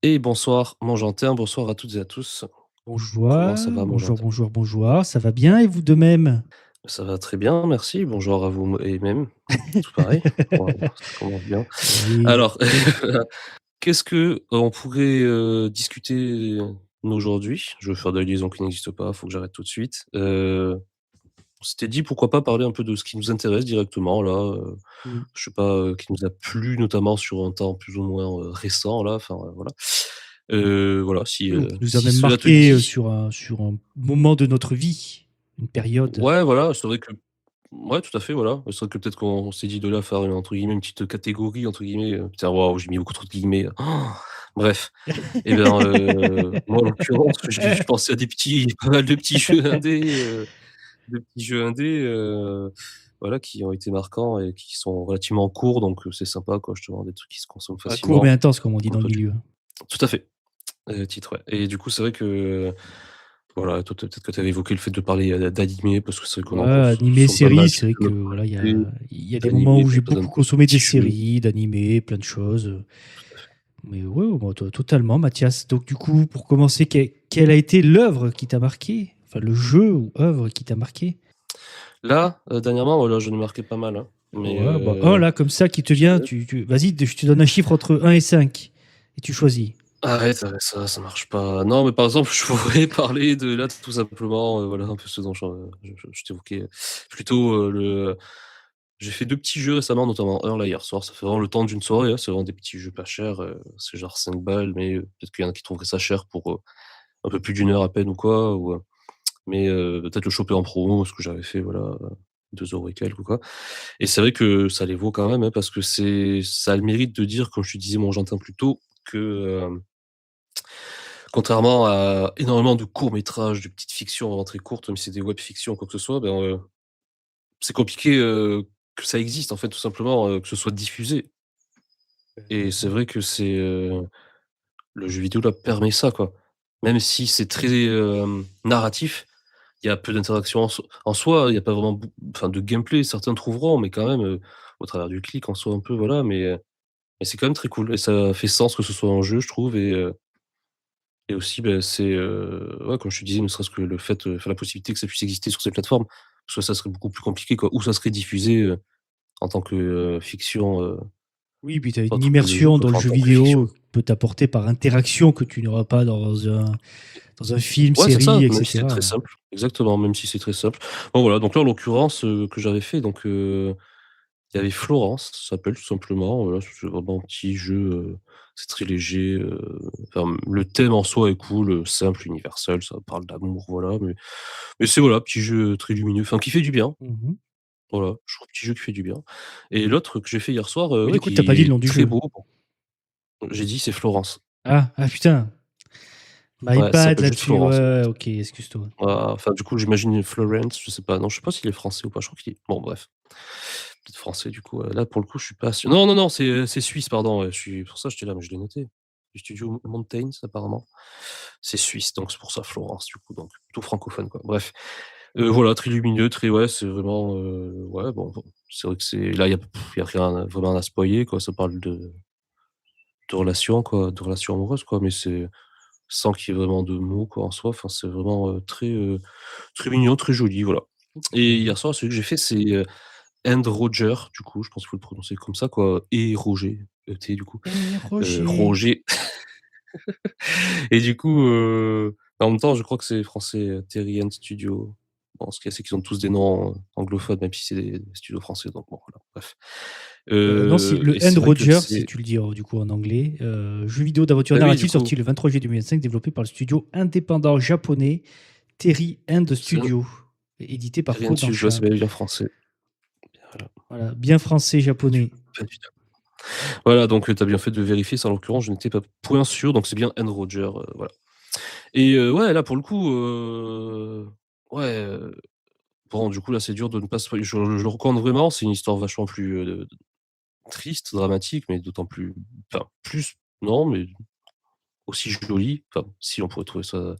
Et bonsoir Mangentin, bonsoir à toutes et à tous. Bonjour, Comment ça va bonjour, Mangentin? bonjour, bonjour. Ça va bien et vous de même? Ça va très bien, merci. Bonjour à vous et même. Tout pareil, ça commence bien. Oui. Alors, qu'est-ce que on pourrait, discuter aujourd'hui? Je vais faire des liaisons qui n'existent pas, faut que j'arrête tout de suite. On s'était dit pourquoi pas parler un peu de ce qui nous intéresse directement là, Mmh. je sais pas, qui nous a plu notamment sur un temps plus ou moins, récent là, enfin, voilà. Voilà si, Qui nous a si même cela te marqué dit. sur un moment de notre vie, une période. Ouais, voilà, c'est vrai que ouais, tout à fait, voilà. C'est vrai que peut-être qu'on s'est dit de là faire une entre guillemets «une petite catégorie» entre guillemets, putain waouh, j'ai mis beaucoup trop de guillemets. Bref et bien, moi en l'occurrence, je pensais à des petits pas mal de petits jeux indés, voilà, qui ont été marquants et qui sont relativement courts donc c'est sympa quoi, justement des trucs qui se consomment Bah, court mais facilement. intense, comme on dit Comme dans le toi tu milieu. tout à fait, titre, ouais et du coup, c'est vrai que, voilà, toi peut-être que tu avais évoqué le fait de parler, d'animés parce que c'est vrai qu'on Ouais, en animés, consomme pas mal séries, chez c'est vrai que notre voilà, côté, il y a des moments d'animés, où j'ai peut-être un beaucoup consommé des petit jeu. séries, d'animés, plein de choses. Mais ouais, moi, totalement, Mathias. Donc du coup, pour commencer, quelle a été l'œuvre qui t'a marqué? Enfin, le jeu ou œuvre qui t'a marqué? Là, dernièrement, voilà, j'en ai marqué pas mal, hein, mais Ouais, bah, un là, comme ça, qui te vient, vas-y, je te donne un chiffre entre 1 et 5 et tu choisis. arrête avec ça, ça marche pas. Non, mais par exemple, je pourrais parler de là, tout simplement, voilà, un peu ce dont je t'évoquais plus tôt, j'ai fait 2 petits jeux récemment, notamment un là hier soir, ça fait vraiment le temps d'une soirée, hein, c'est vraiment des petits jeux pas chers, c'est genre 5 balles, mais peut-être qu'il y en a qui trouveraient ça cher pour, un peu plus d'une heure à peine ou quoi, ou, mais peut-être le choper en promo, ce que j'avais fait, voilà, 2 € et quelques ou quoi et c'est vrai que ça les vaut quand même, hein, parce que ça a le mérite de dire, comme je te disais, mon Argentin plus tôt, que, contrairement à énormément de courts métrages, de petites fictions vraiment très courtes, même si c'est des web fictions ou quoi que ce soit, ben, c'est compliqué, que ça existe en fait, tout simplement, que ce soit diffusé et c'est vrai que le jeu vidéo là permet ça, quoi. Même si c'est très, narratif, il y a peu d'interactions en soi, il y a pas vraiment enfin de gameplay, certains trouveront, mais quand même, au travers du clic en soi un peu, voilà, mais c'est quand même très cool et ça fait sens que ce soit un jeu, je trouve et aussi, beh, c'est, ouais, comme je te disais, ne serait-ce que le fait, enfin la possibilité que ça puisse exister sur ces plateformes, parce que ça serait beaucoup plus compliqué, quoi. Ou ça serait diffusé, en tant que, fiction, Oui, puis tu as une autre que le jeu, immersion quoi, dans le enfin en jeu tant que fiction. vidéo que peut t'apporter par interaction que tu n'auras pas dans un film, Ouais, c'est ça, série, même si c'est très etc. simple. Exactement, même si c'est très simple. Bon voilà, donc là, en l'occurrence, que j'avais fait donc, il y avait Florence, ça s'appelle tout simplement, voilà, c'est vraiment un petit jeu, c'est très léger, enfin, le thème en soi est cool, simple, universel, ça parle d'amour, voilà, mais c'est voilà, petit jeu très lumineux, enfin qui fait du bien, Mhm. voilà, je trouve petit jeu qui fait du bien et l'autre que j'ai fait hier soir, Mais du ouais, coup, t'as pas qui dit le nom est du très jeu. beau, j'ai dit c'est Florence. Ah putain, my Ouais, ça bad s'appelle juste là-dessus. Florence. Ouais, ok, excuse-toi. Enfin, du coup, j'imagine Florence, je sais pas. Non, je sais pas s'il est français ou pas, je crois qu'il est bon bref. Peut-être français du coup, là pour le coup, je suis pas sûr. Non, non, non, c'est suisse, pardon, ouais, je suis pour ça j'étais là, mais je l'ai noté. Du studio Mountains apparemment. C'est suisse, donc c'est pour ça Florence du coup, donc plutôt francophone quoi. Bref, voilà, très lumineux, très ouais, c'est vraiment, ouais, bon, c'est vrai que c'est là, il y a rien vraiment à spoiler quoi, ça parle de relations quoi, de relations amoureuses quoi, mais c'est sans qu'il y ait vraiment de mots quoi en soi, enfin c'est vraiment, très mignon, très joli, voilà. Et Ok. hier soir, celui que j'ai fait, c'est, And Roger, du coup, je pense qu'il faut le prononcer comme ça quoi, et Roger, E-T du coup, Eh, Roger. Roger et du coup, en même temps, je crois que c'est français, Terry and Studio. Bon, ce qu'il y a, c'est qu'ils ont tous des noms, anglophones, même si c'est des studios français, donc bon, voilà, bref. Non, si, le Et End c'est vrai que Roger, si c'est tu le dis du coup en anglais, jeu vidéo d'aventure bah, oui, du narrative coup, sorti le 23 juillet 2005, développé par le studio indépendant japonais Terry End c'est Studio, et édité par Terry and Studio, je vois, c'est Kodansha. bel et bien français. Voilà, Voilà, bien français japonais. pas du tout. Voilà, donc tu as bien fait de vérifier, ça en l'occurrence, je n'étais pas point sûr, donc c'est bien And Roger, voilà. Et ouais, là, pour le coup, ouais, bon, du coup, là, c'est dur de ne pas spoiler. Je le recommande vraiment, c'est une histoire vachement plus, triste, dramatique, mais d'autant plus enfin, plus non, mais aussi jolie. Enfin, si on pourrait trouver ça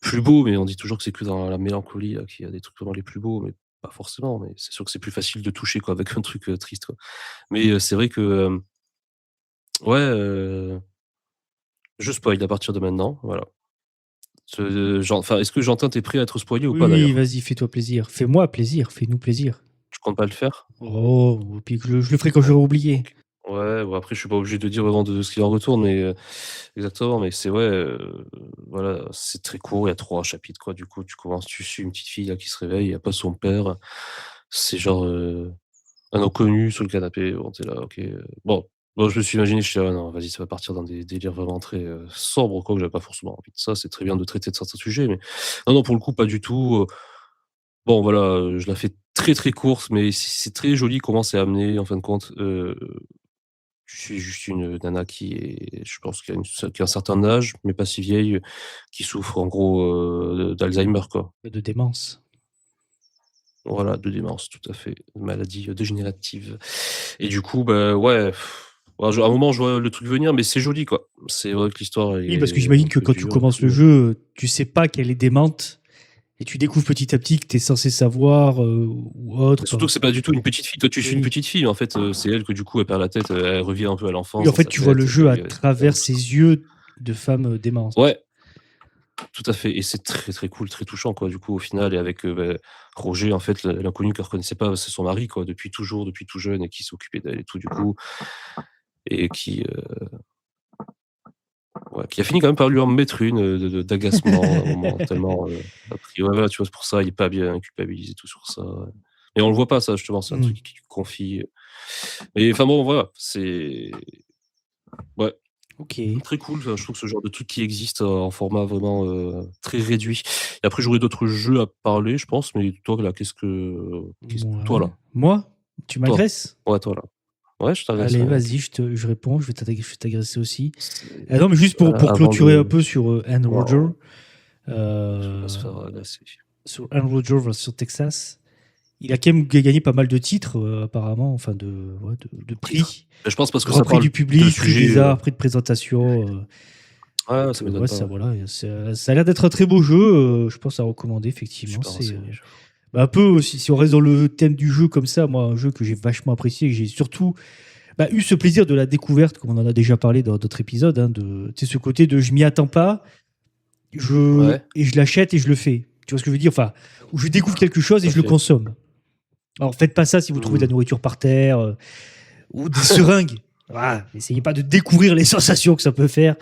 plus beau, mais on dit toujours que c'est que dans la mélancolie, là, qu'il y a des trucs vraiment les plus beaux, mais pas forcément, mais c'est sûr que c'est plus facile de toucher, quoi, avec un truc, triste, quoi. Mais c'est vrai que, ouais, Je spoil à partir de maintenant, voilà. Enfin, est-ce que Jantin, t'es prêt à être spoilé ou Oui, pas oui, d'ailleurs? vas-y, fais-toi plaisir. Fais-moi plaisir, fais-nous plaisir. Tu comptes pas le faire? Oh, puis je le ferai quand Ouais, j'aurai oublié. OK. Ouais, bon après je suis pas obligé de dire vraiment de ce qu'il en retourne, mais exactement, mais c'est ouais, voilà, c'est très court, il y a 3 chapitres quoi, du coup tu suis une petite fille là qui se réveille, il y a pas son père. C'est genre, un inconnu sur le canapé, bon tu là, OK, bon je me suis imaginé, je suis «Ah non, vas-y, ça va partir dans des délires vraiment très, sombres quoi, que j'avais pas forcément envie de ça». C'est très bien de traiter de certains sujets, mais non, non, pour le coup, pas du tout. Bon voilà, je la fais très, très courte, mais c'est très joli comment c'est amené en fin de compte. Je suis juste une nana qui est je pense qui a un certain âge, mais pas si vieille, qui souffre en gros, d'Alzheimer quoi. De démence. Voilà, de démence, tout à fait, une maladie, dégénérative et du coup, bah, ouais, ouais, à un moment, je vois le truc venir, mais c'est joli quoi. C'est vrai que l'histoire elle Oui, parce que est j'imagine un que peu quand tu dure et commences le tout. jeu, tu sais pas qu'elle est démente et tu découvres petit à petit que tu es censé savoir, ou autre, Mais surtout que c'est pas du tout une petite fille. Toi, tu suis une oui. petite fille, en fait, c'est elle que du coup, elle perd la tête, elle revient un peu à Oui, l'enfance en dans fait, sa tu vois le tête, jeu à lui, la même travers ses chose. yeux de femme, démente. Ouais, tout à fait et c'est très, très cool, très touchant, quoi, du coup, au final et avec, Roger, en fait, l'inconnu qu'elle reconnaissait pas, c'est son mari, quoi, depuis toujours, depuis tout jeune et qui s'occupait d'elle et tout, du coup et qui, ouais, qui a fini quand même par lui en mettre une, d'agacement à un moment tellement, après ouais, voilà, tu vois? C'est pour ça, il est pas bien, il culpabilise et tout sur ça, et on le voit pas ça, justement, c'est un Mmh. truc qui lui confie, et enfin bon, voilà, c'est ouais. OK. Très cool, enfin, je trouve que ce genre de truc qui existe, en format vraiment, très réduit et après j'aurais d'autres jeux à parler, je pense, mais toi là, toi Mouais. là, Moi? Tu toi. m'agresses? Ouais, toi là. Ouais, je t'agresse, Allez, ouais, OK. vas-y, je réponds, je vais t'agresser aussi. C'est Ah non, mais juste pour avant clôturer un de peu sur, Anne Roger, waouh, je vais pas se heu, faire agresser. sur Anne Roger sur Texas. Il a quand même gagné pas mal de titres, apparemment, enfin de Titre? prix. Bah, je pense parce que Grand ça prix parle du de public, prix sujets, des arts, prix de présentation, ouais, donc ça m'étonne ouais, pas, ça ouais. voilà, ça a l'air d'être un très beau jeu, je pense à recommander effectivement. Super C'est, renseigné, j'avoue. bah, un peu si on reste dans le thème du jeu comme ça, moi, un jeu que j'ai vachement apprécié et que j'ai surtout, bah, eu ce plaisir de la découverte, comme on en a déjà parlé dans d'autres épisodes, hein, de tu sais, ce côté de je m'y attends pas, Ouais, je l'achète et je le fais. Tu vois ce que je veux dire? Enfin, où je découvre quelque chose tout et à je le fait. consomme. Alors faites pas ça si vous trouvez de Mmh. la nourriture par terre, ou des seringues. Voilà, essayez pas de découvrir les sensations que ça peut faire.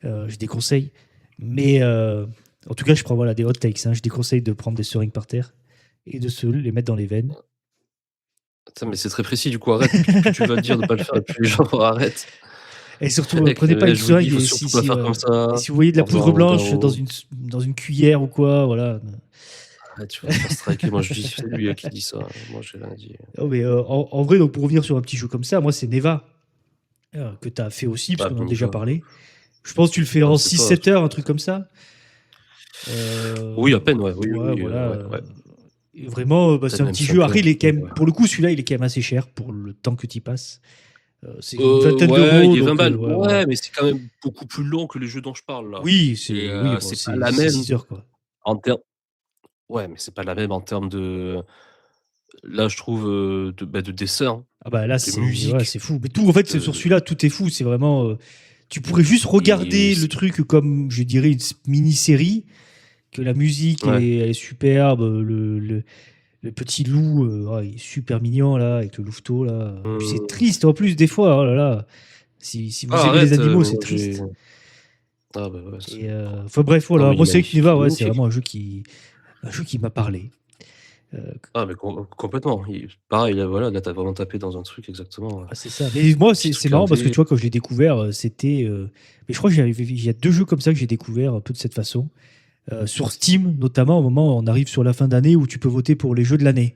Je déconseille. Mais en tout cas, je prends voilà, des hot takes, hein. Je déconseille de prendre des seringues par terre et de se les mettre dans les veines. Attends, mais c'est très précis, du coup, arrête, plus tu vas dire de pas le faire et plus les gens arrêtent. Et surtout, Mec, prenez pas une je vous le dis, seringue il faut et surtout pas faire comme et ça, si vous voyez de la en poudre faisant d'un blanche haut. dans une cuillère ou quoi, voilà. Ah, tu vas te faire striker, moi je dis c'est lui, qui dit ça, moi j'ai rien dit. Oh, mais en vrai, donc, pour revenir sur un petit jeu comme ça, moi, c'est Neva que tu as fait aussi, parce Ah, qu'on en a déjà Niva, parlé. Je pense que tu le fais ah, en c'est six toi, sept heures, un truc comme ça. oui, à peine, ouais, oui, Ouais, oui, voilà. ouais, ouais, Et vraiment, bah, c'est peut-être un même petit jeu. 5 Après, heures, il est quand même, ouais. pour le coup, celui-là, il est quand même assez cher pour le temps que tu y passes. C'est une vingtaine Ouais, il d'euros, est 20 donc balles, ouais, voilà. ouais, mais c'est quand même beaucoup plus long que les jeux dont je parle là Oui, et oui, bon, c'est pas c'est la même 6 heures, quoi. en termes ouais, mais c'est pas la même en termes de là, je trouve, de dessin, Ah bah là, de c'est ouais, musique, c'est fou. Mais tout, en fait, c'est sur de celui-là, tout est fou. C'est vraiment. Tu pourrais juste et regarder le c'est truc comme, je dirais, une mini-série, que la musique ouais. elle est superbe, le petit loup, il est super mignon, là, avec le louveteau, là. Puis c'est Mmh. triste, en plus, des fois. Oh là là. Si vous Ah aimez les arrête, animaux, mais c'est moi j'ai triste. ah bah, ouais, c'est Et enfin bref, non, voilà. mais il est Moi, c'est vrai que magnifique, Neva, il est ouais, c'est magnifique. vraiment un jeu qui m'a parlé. Ah mais complètement, pareil là, voilà, là, tu as vraiment tapé dans un truc exactement, Ah, c'est ça. Mais moi, petit c'est truc marrant parce que indé. tu vois, quand je l'ai découvert, c'était. Mais je crois il y a deux jeux comme ça que j'ai découvert un peu de cette façon. Sur Steam, notamment, au moment où on arrive sur la fin d'année où tu peux voter pour les jeux de l'année.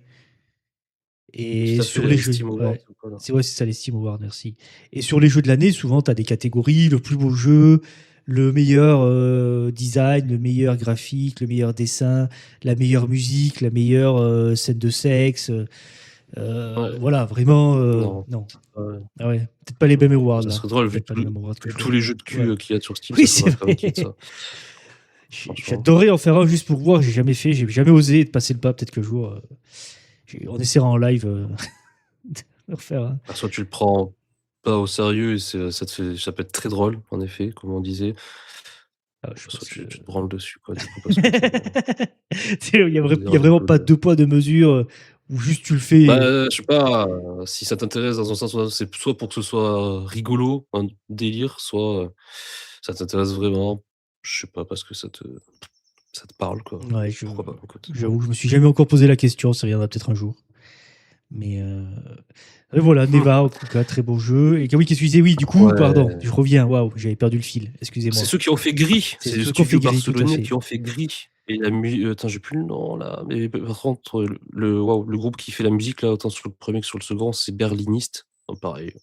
Et Tout à sur fait, les les jeux, Steam Awards, ouais. voilà. C'est ouais, c'est ça, les Steam Awards, merci. Et sur les jeux de l'année, souvent, tu as des catégories, le plus beau jeu, le meilleur design, le meilleur graphique, le meilleur dessin, la meilleure musique, la meilleure scène de sexe. Ouais, Voilà, vraiment, non, non. c'est pas Ah ouais, peut-être pas les mêmes awards, ça là. serait drôle Peut-être pas les mêmes awards que vu je tous vois. les jeux de cul, Ouais. qu'il y a sur Steam, Oui, ça c'est faudrait vraiment qu'il y ait de vrai. ça, franchement. J'adorerais en faire un juste pour voir. J'ai jamais fait, j'ai jamais osé de passer le pas. Peut-être que le jour, on essaiera en live de refaire un. Bah, soit tu le prends pas au sérieux et ça peut être très drôle, en effet, comme on disait. Je Soit pense que tu te branles dessus, quoi, du coup, parce que il y a ça il y a dérange un vraiment peu pas le. 2 poids 2 mesures, où juste tu le fais, Je sais pas, si ça t'intéresse dans un sens ou dans l'autre, c'est soit pour que ce soit rigolo, un délire, soit, ça t'intéresse vraiment, je sais pas, parce que ça te parle, quoi. ouais, Pourquoi pas, écoute. j'avoue que je me suis jamais encore posé la question, ça viendra peut-être un jour. Mais voilà, Neva, en tout cas, très beau jeu. Et oui, qu'est-ce que tu disais? Oui, du coup, pardon, Ouais, je reviens. Waouh, j'avais perdu le fil. c'est Excusez-moi. ceux qui ont fait Gris, C'est c'est le ceux qu'on fait studio gris, tout à barcelonais fait. qui ont fait Gris et attends, j'ai plus le nom là, mais par contre, le groupe qui fait la musique là, autant sur le premier que sur le second, c'est Berliniste. Donc pareil,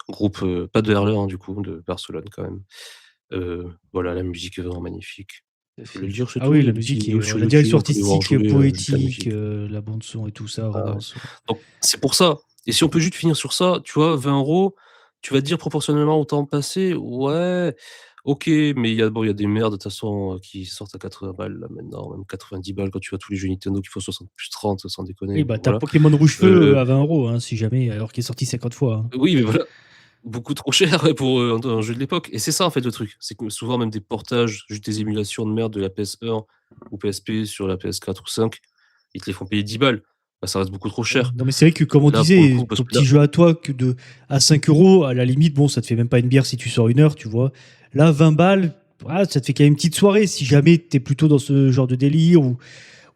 groupe, pas de Herler, hein, du coup, de Barcelone quand même. Voilà, la musique est vraiment magnifique. Tout à Je voulais le fait. dire, c'est Ah tout. oui, Il y la a des petites musique vidéos et sur la YouTube, direction on peut les voir artistique, jouer, juste la poétique, musique. la bande son et tout ça, Ah vraiment. ouais. Donc c'est pour ça et si on peut juste finir sur ça, tu vois, 20 €, tu vas te dire proportionnellement au temps passé, ouais, OK, mais il y a des merdes de toute façon, qui sortent à 80 balles là maintenant, même 90 balles quand tu vois tous les jeux Nintendo qui font 60 plus 30 sans Oui, déconner, bah, t'as voilà. Pokémon Rouge-Feu Heu, à 20 €, hein, si jamais, alors qu'il est sorti 50 fois, hein. oui, mais voilà, beaucoup trop cher, ouais, pour, un jeu de l'époque et c'est ça en fait le truc, c'est que souvent même des portages, juste des émulations de merde de la PS1 ou PSP sur la PS4 ou 5, ils te les font payer 10 balles. Bah, ça reste beaucoup trop Oui, cher. non, mais c'est vrai que, comme on Là, pour le disait, coup, parce ton que là petit jeu à toi, à 5 euros, à la limite, bon, ça te fait même pas une bière si tu sors 1 heure, tu vois. Là, 20 balles, ça te fait quand même une petite soirée si jamais t'es plutôt dans ce genre de délire ou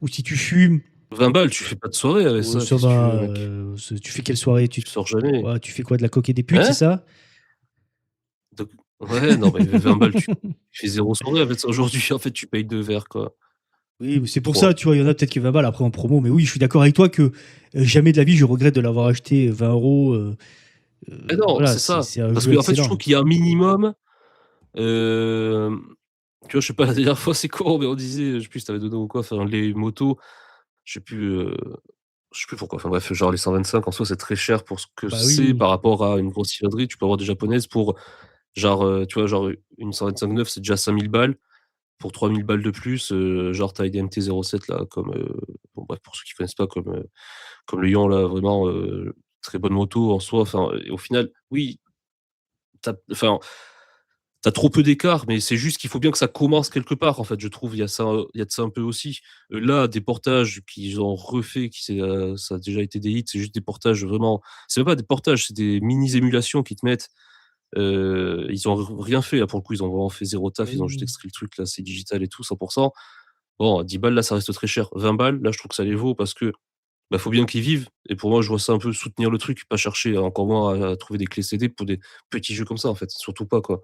si tu fumes. 20 balles, tu fais pas de soirée avec ça, Ça qu'est-ce que tu va. veux, mec? Tu fais quelle soirée? Tu sors jamais. Ouais, tu fais quoi? De la coke et des putes, c'est Hein? ça? Donc ouais, non, mais 20 balles, tu fais 0 soirée avec ça aujourd'hui, en fait, tu payes 2 verres, quoi. Oui, mais c'est pour ça, 3. tu vois, il y en a peut-être qui 20 balles après en promo, mais oui, je suis d'accord avec toi que jamais de la vie je regrette de l'avoir acheté 20 euros. Mais non, Voilà, c'est ça. c'est un Parce jeu qu'en fait, je trouve excellent. qu'il y a un minimum, hem, tu vois, je sais pas, la dernière fois, c'est con, mais on disait, je sais plus si tu avais donné ou quoi, enfin, les motos, je sais plus, je sais plus pourquoi, enfin bref, genre les 125 en soi, c'est très cher pour ce que Bah oui, c'est oui. par rapport à une grosse cylindrée. Tu peux avoir des japonaises pour genre, tu vois, genre, une 125 neuve, c'est déjà 5 000 balles. Pour 3 000 balles de plus, genre tu as une MT-07 là, comme, bon bref, pour ceux qui connaissent pas, comme le Yuan là, vraiment, très bonne moto en soi, enfin et au final, oui, enfin, tu as trop peu d'écart, mais c'est juste qu'il faut bien que ça commence quelque part, en fait, je trouve. Il y a de ça un peu aussi. Là, des portages qu'ils ont refait, ça a déjà été des hits, c'est juste des portages vraiment c'est même pas des portages, c'est des mini émulations qui te mettent. Ils ont rien fait là, pour le coup, ils ont vraiment fait zéro taf, ils ont juste Oui. extrait le truc là, c'est digital et tout, 100. Bon, à 10 balles, là, ça reste très cher. 20 balles, là, je trouve que ça les vaut parce que, bah, faut bien qu'ils vivent et pour moi, je vois ça un peu soutenir le truc, pas chercher encore moins à trouver des clés CD pour des petits jeux comme ça, en fait, surtout pas, quoi.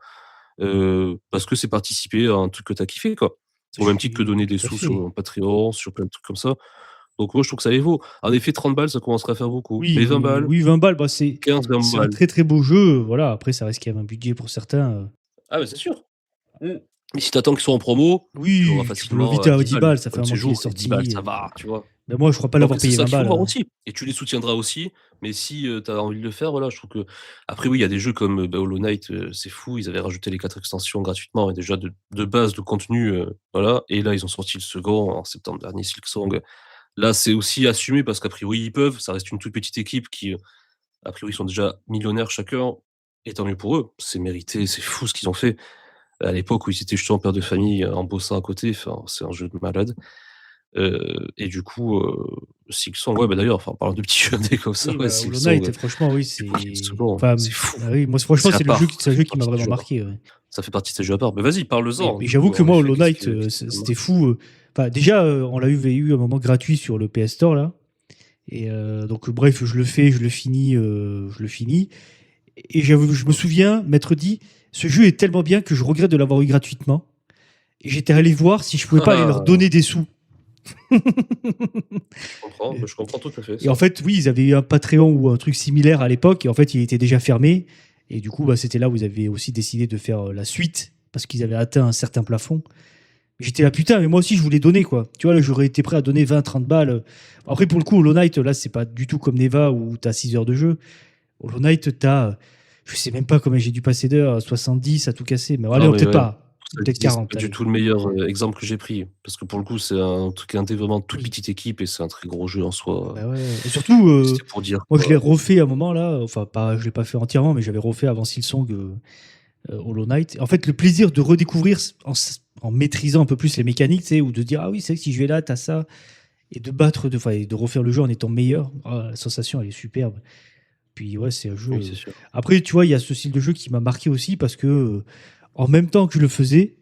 Parce que c'est participer à un truc que tu as kiffé, quoi. Je Au même titre que suis donner des tout à sous fait. sur un Patreon, sur plein de trucs comme ça. Donc moi, je trouve que ça les vaut. En effet, 30 balles, ça commencerait à faire beaucoup. Oui, Mais 20 balles, oui, 20 balles, bah, c'est 15-20 c'est un balles. très très beau jeu. Voilà, après, ça reste quand même un budget pour certains. Ah, mais c'est sûr. Mmh. Mais si t'attends qu'ils soient en promo, tu l'auras Oui, tu peux le facilement vite à à 10 10 balles. balles, ça Un fait un de ces mois qu'il est jours et 10 balles, sorti. ça va, tu vois? Mais moi, je crois pas Donc l'avoir c'est payé ça 20 qu'il faut balles, voir hein. aussi et tu les soutiendras aussi, mais si, tu as envie de le faire, voilà, je trouve que après oui, il y a des jeux comme, bah, Hollow Knight, c'est fou, ils avaient rajouté les 4 extensions gratuitement et déjà de base, de contenu, voilà et là, ils ont sorti le second en septembre dernier, Silksong. Là, c'est aussi assumé parce qu'a priori, ils peuvent, ça reste une toute petite équipe qui, a priori, sont déjà millionnaires chacun et tant mieux pour eux. C'est mérité, c'est fou ce qu'ils ont fait. À l'époque où ils étaient justement père de famille, en bossant à côté, enfin, c'est un jeu de malade. Et du coup, Silksong, ouais, bah, d'ailleurs, enfin, en parlant de petits jeux indés comme ça, Oui, ouais, bah, Hollow Silksong, Knight, franchement, oui, du coup, il y a le c'est. second, Enfin, c'est fou. ah oui, moi, franchement, C'est à c'est part, un ça jeu fait qui m'a partie des vraiment jeux à part. marqué. Ouais. Ça fait partie de ces jeux à part. Mais vas-y, parle-en, Et du j'avoue coup, que en moi, effet, Hollow qu'est-ce Knight, que tu c'était fou. Enfin, déjà, on l'a eu un moment gratuit sur le PS Store, là. Et donc, bref, je le fais, je le finis, je le finis. Et je me souviens m'être dit, ce jeu est tellement bien que je regrette de l'avoir eu gratuitement. Et j'étais allé voir si je pouvais pas aller leur Ah! donner des sous. Je comprends tout à fait Et en ça. fait, oui, ils avaient eu un Patreon ou un truc similaire à l'époque, et en fait, il était déjà fermé. Et du coup, bah, c'était là où ils avaient aussi décidé de faire la suite, parce qu'ils avaient atteint un certain plafond. J'étais là, putain, mais moi aussi, je voulais donner, quoi. Tu vois, là, j'aurais été prêt à donner 20, 30 balles. Après, pour le coup, Hollow Knight, là, c'est pas du tout comme Neva où t'as 6 heures de jeu. Hollow Knight, je sais même pas combien j'ai dû passer d'heures, 70 à tout casser. Mais allez, Non, mais peut-être ouais, pas. ça peut-être dit, c'est 40, pas du allez. tout le meilleur, exemple que j'ai pris. Parce que pour le coup, c'est un truc indé, vraiment toute Oui. petite équipe et c'est un très gros jeu en soi, Bah, ouais et surtout, c'était pour dire moi je l'ai quoi. refait à un moment là, enfin pas je l'ai pas fait entièrement, mais j'avais refait avant Silksong, Hollow Knight. En fait, le plaisir de redécouvrir en maîtrisant un peu plus les mécaniques, tu sais, ou de dire: «Ah oui, c'est vrai que si je vais là, tu ça» et de battre enfin et de refaire le jeu en étant meilleur, ah la sensation elle est superbe. Puis ouais, c'est un jeu, Oui, c'est sûr. après tu vois, il y a ce style de jeu qui m'a marqué aussi parce que, en même temps que je le faisais,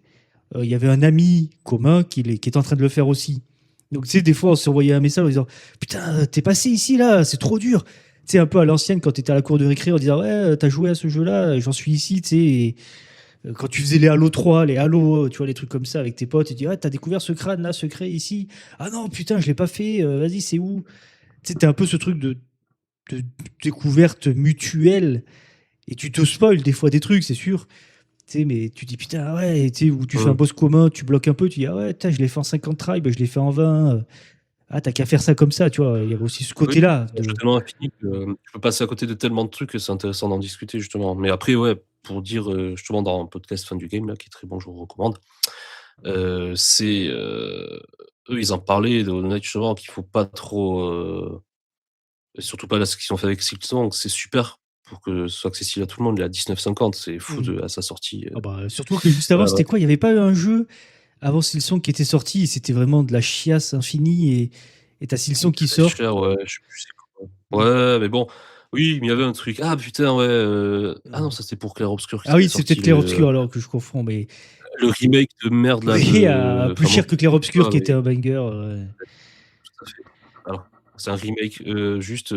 il y avait un ami commun qui était en train de le faire aussi. Donc, tu sais, des fois, on s'envoyait un message en disant: Putain, t'es passé ici, là, c'est trop dur. Tu sais, un peu à l'ancienne, quand t'étais à la cour de récré, en disant: Ouais, t'as joué à ce jeu-là, et j'en suis ici, tu sais. Et, quand tu faisais les Halo 3, les Halo, tu vois, les trucs comme ça avec tes potes, tu dis: Ouais, t'as découvert ce crâne là, secret ici. Ah non, putain, je l'ai pas fait, vas-y, c'est où? Tu sais, t'es un peu ce truc de découverte mutuelle, et tu te spoil des fois des trucs, c'est sûr. Tu sais, mais tu dis putain, ah ouais, tu sais, ou tu fais un Mmh. boss commun, tu bloques un peu, tu dis ah ouais, putain, je l'ai fait en 50 tries, ben, je l'ai fait en 20. Ah, t'as qu'à faire ça comme ça, tu vois. Il y avait aussi ce Oui, côté-là c'est un jeu de. tellement infini que, tu peux passer à côté de tellement de trucs que c'est intéressant d'en discuter justement. Mais après, ouais, pour dire, justement dans un podcast Fan du Game là, qui est très bon, je vous recommande, c'est, eux, ils en parlaient de Hollow Knight justement qu'il faut pas trop, surtout pas là ce qu'ils ont fait avec Silksong, c'est super pour que ce soit accessible à tout le monde. Il est à 19,50, c'est fou Hmm. de à sa sortie, Ah bah, surtout que juste avant, ouais, ouais. c'était quoi? Il n'y avait pas eu un jeu avant Silson qui était sorti et c'était vraiment de la chiasse infinie et t'as Silson qui Très sort. cher, ouais, je sais plus c'est quoi. Hmm. Ouais, mais bon, oui, mais il y avait un truc. Ah putain, ouais, ah non, Euh, ça c'était pour Clair Obscur qu'ils Ah avaient oui, c'est sorti peut-être Clair Obscur alors que je confonds, mais le remake de merde là oui, à de plus enfin moi cher je que le Clair connais Obscur pas qui était mais un banger. tout à fait. Alors, c'est un remake, juste,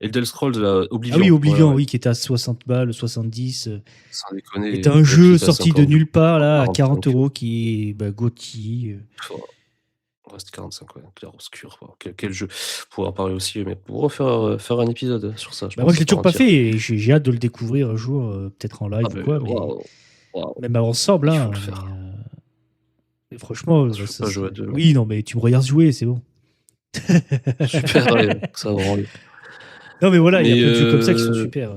Elder Scrolls là, Ah oui, Oblivion, voilà, Oblivion, ouais. oui, qui était à 60 balles, 70. Sans Et déconner, t'as un le prix jeu passe sorti de encore du coup nulle part là à 40 45. euros qui est bah, GOTY. Ouais, c'était 45, ouais, Clair Obscur, waouh, quel jeu! On pourra en parler aussi, mais pour refaire, faire un épisode sur ça, je Bah moi pense, je à l'ai part toujours pas entière. fait et j'ai hâte de le découvrir un jour, peut-être en Ah live ou beh, quoi, mais waouh, waouh, même ensemble, il faut le hein. Mais, faire. franchement, Parce que je peux ça pas jouer à serait. 2 là. Oui, non, mais tu me regardes jouer, c'est bon. Super, ouais, ça va branler. Non, mais voilà, il y a Mais plein de jeux comme ça qui sont super.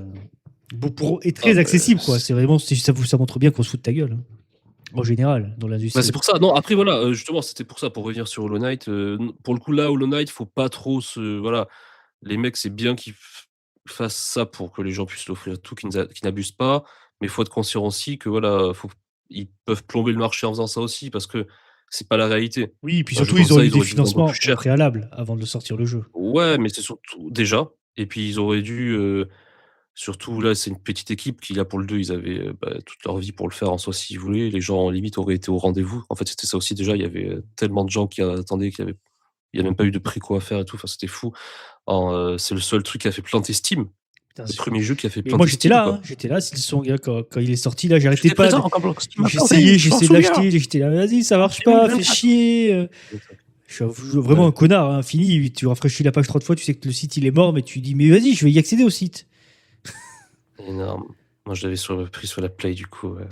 Bon, et ah très beh, accessibles, quoi. C'est vraiment, ça montre bien qu'on se fout de ta gueule, hein, en général, dans bah, c'est l'industrie. pour ça. Non, après voilà, justement, c'était pour ça, pour revenir sur Hollow Knight, n pour le coup, là, Hollow Knight, faut pas trop se voilà, les mecs, c'est bien qu'ils fassent ça pour que les gens puissent l'offrir et tout, qu'ils n'abusent pas, mais il faut être conscient aussi que voilà, faut ils peuvent plomber le marché en faisant ça aussi parce que c'est pas la réalité. Oui, et puis Un jeu surtout, comme ils ont ça, eu ils des auraient dû le vendre plus financements au cher. préalable avant de sortir le jeu. Ouais, mais c'est surtout déjà et puis ils auraient dû, surtout là, c'est une petite équipe qui là pour le 2 ils avaient, bah, toute leur vie pour le faire en soi s'ils voulaient. Les gens limite auraient été au rendez-vous. En fait, c'était ça aussi déjà, il y avait, tellement de gens qui attendaient il y a même pas eu de préco à faire et tout, enfin c'était fou. C'est le seul truc qui a fait planter Steam. Putain, Le premier jeu qui a fait mais moi planter j'étais Steam, là, quoi. hein, j'étais là, Silksong, hein, quand il est sorti, là, j'arrêtais J'étais pas. présent quand Steam a planté, J'essayais, je m'en j'essayais de souviens! l'acheter, j'étais là, vas-y, ça marche pas, fais 2024. chier. Je suis vraiment un Ouais, connard, hein, fini. Tu rafraîchis la page 30 fois, tu sais que le site il est mort, mais tu dis, mais vas-y, je vais y accéder au site. énorme. Moi, je l'avais pris sur la Play du coup, ouais.